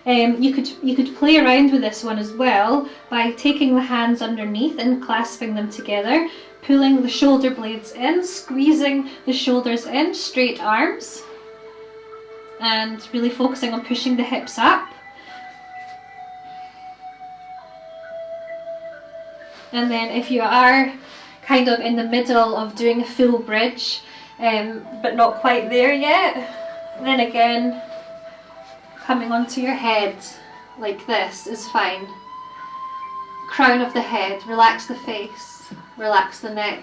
You could play around with this one as well by taking the hands underneath and clasping them together, pulling the shoulder blades in, squeezing the shoulders in, straight arms, and really focusing on pushing the hips up. And then if you are kind of in the middle of doing a full bridge, but not quite there yet, then again, coming onto your head like this is fine. Crown of the head, relax the face, relax the neck.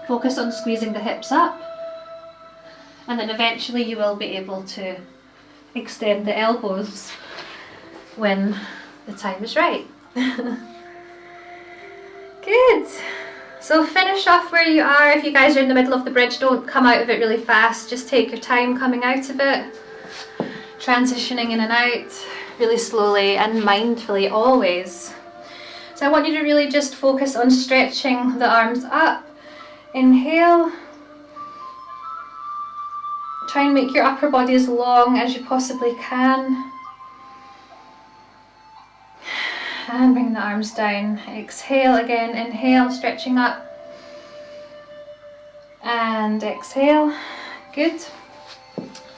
Focus on squeezing the hips up, and then eventually you will be able to extend the elbows when the time is right. Good. So finish off where you are. If you guys are in the middle of the bridge, don't come out of it really fast. Just take your time coming out of it. Transitioning in and out really slowly and mindfully always. So I want you to really just focus on stretching the arms up. Inhale. Try and make your upper body as long as you possibly can. And bring the arms down. Exhale again, inhale, stretching up. And exhale. Good.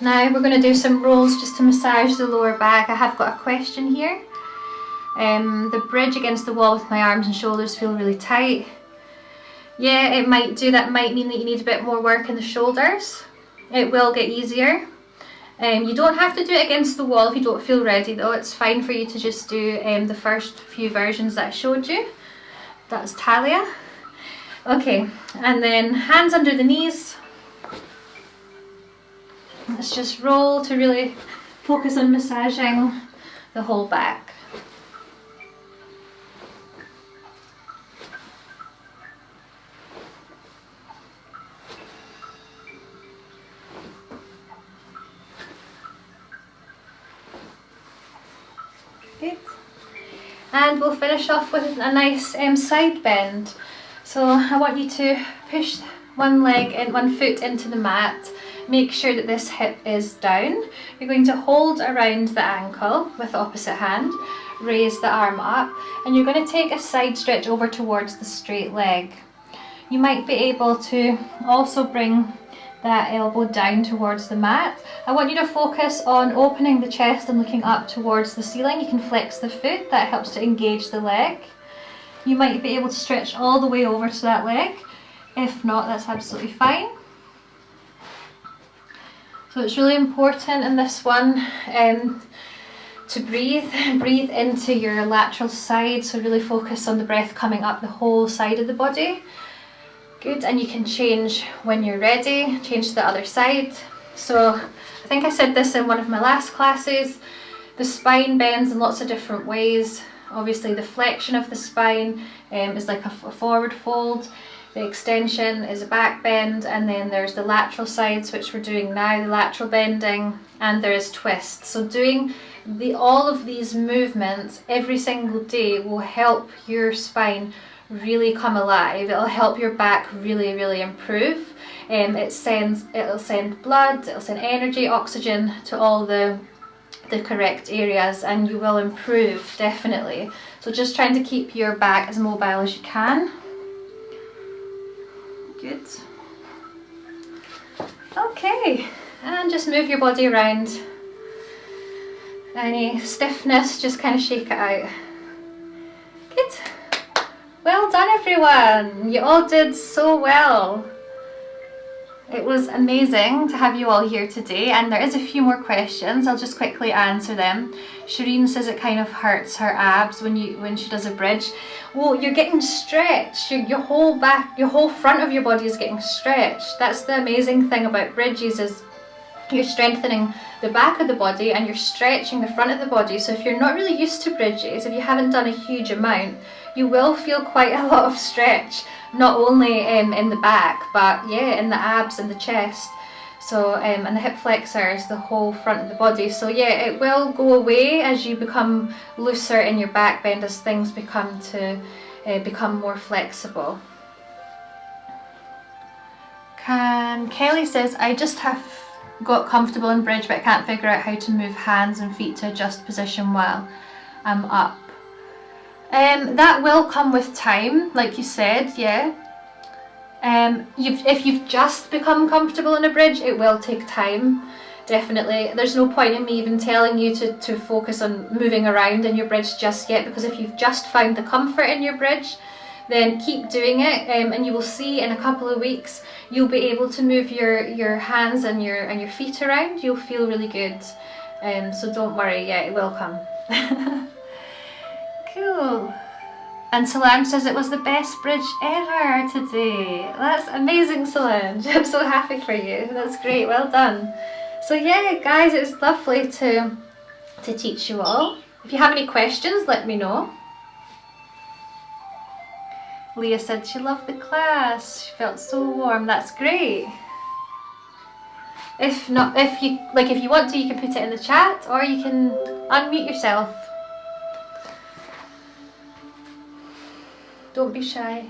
Now we're going to do some rolls just to massage the lower back. I have got a question here. The bridge against the wall with my arms and shoulders feel really tight. Yeah, it might do. That might mean that you need a bit more work in the shoulders. It will get easier. You don't have to do it against the wall if you don't feel ready though. It's fine for you to just do the first few versions that I showed you. That's Talia. Okay, and then hands under the knees. Let's just roll to really focus on massaging the whole back. Good. And we'll finish off with a nice side bend. So I want you to push one leg and one foot into the mat. Make sure that this hip is down. You're going to hold around the ankle with the opposite hand, raise the arm up, and you're going to take a side stretch over towards the straight leg. You might be able to also bring that elbow down towards the mat. I want you to focus on opening the chest and looking up towards the ceiling. You can flex the foot, that helps to engage the leg. You might be able to stretch all the way over to that leg. If not, that's absolutely fine. So it's really important in this one to breathe into your lateral side. So really focus on the breath coming up the whole side of the body. Good, and you can change when you're ready, change to the other side. So I think I said this in one of my last classes, the spine bends in lots of different ways. Obviously the flexion of the spine is like a forward fold, the extension is a back bend, and then there's the lateral sides, which we're doing now, the lateral bending, and there is twist. So doing all of these movements every single day will help your spine really come alive. It'll help your back really improve. It'll send blood, it'll send energy, oxygen to all the correct areas, and you will improve definitely. So just trying to keep your back as mobile as you can. Good. Okay, and just move your body around. Any stiffness, just kind of shake it out. Good. Well done everyone, you all did so well. It was amazing to have you all here today, and there is a few more questions. I'll just quickly answer them. Shireen says it kind of hurts her abs when she does a bridge. Well, you're getting stretched. Your whole back, your whole front of your body is getting stretched. That's the amazing thing about bridges, is you're strengthening the back of the body and you're stretching the front of the body. So if you're not really used to bridges, if you haven't done a huge amount, you will feel quite a lot of stretch, not only in the back, but yeah, in the abs and the chest. So and the hip flexors, the whole front of the body. So yeah, it will go away as you become looser in your back bend, as things become more flexible. Kelly says, I just have got comfortable in bridge, but I can't figure out how to move hands and feet to adjust position while I'm up. That will come with time, like you said, yeah. If you've just become comfortable in a bridge, it will take time, definitely. There's no point in me even telling you to focus on moving around in your bridge just yet, because if you've just found the comfort in your bridge, then keep doing it, and you will see in a couple of weeks you'll be able to move your hands and your feet around. You'll feel really good, so don't worry, yeah, it will come. Cool. And Solange says it was the best bridge ever today. That's amazing, Solange. I'm so happy for you. That's great, well done. So yeah, guys, it was lovely to teach you all. If you have any questions, let me know. Leah said she loved the class. She felt so warm. That's great. If not, if you want to, you can put it in the chat, or you can unmute yourself. Don't be shy.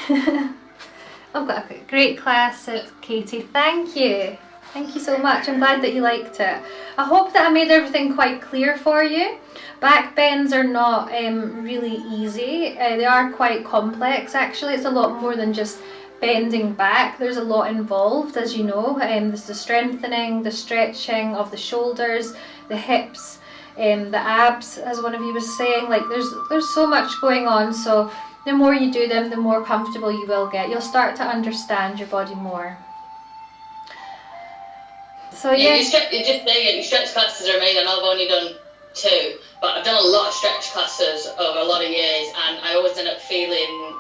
I've got a great class, said Katie. Thank you. Thank you so much. I'm glad that you liked it. I hope that I made everything quite clear for you. Back bends are not really easy. They are quite complex actually. It's a lot more than just bending back. There's a lot involved, as you know. There's the strengthening, the stretching of the shoulders, the hips, the abs, as one of you was saying. Like there's so much going on. So the more you do them, the more comfortable you will get. You'll start to understand your body more. So yeah. Your stretch classes are amazing. I've only done 2, but I've done a lot of stretch classes over a lot of years, and I always end up feeling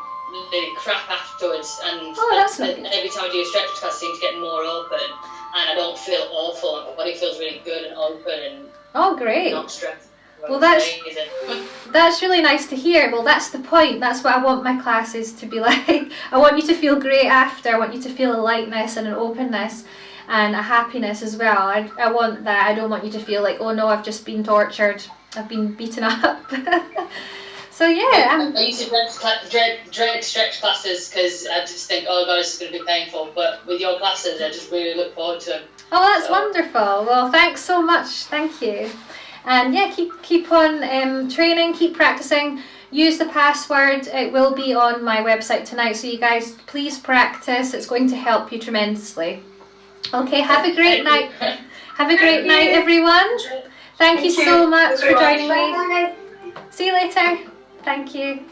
really crap afterwards. And that's not good. Every time I do a stretch class, I seem to get more open, and I don't feel awful. My body feels really good and open and great. not stressed. Well, that's really nice to hear. Well, that's the point. That's what I want my classes to be like. I want you to feel great after. I want you to feel a lightness and an openness and a happiness as well. I want that. I don't want you to feel like, oh no, I've just been tortured. I've been beaten up. So yeah. I used to dread stretch classes because I just think, oh god, this is going to be painful. But with your classes, I just really look forward to them. Oh, that's wonderful. Well, thanks so much. Thank you. And yeah, keep on training, keep practicing. Use the password. It will be on my website tonight, so you guys please practice. It's going to help you tremendously. Okay, have a great night. Have a great night, everyone. Thank you so much for joining me. See you later. Thank you.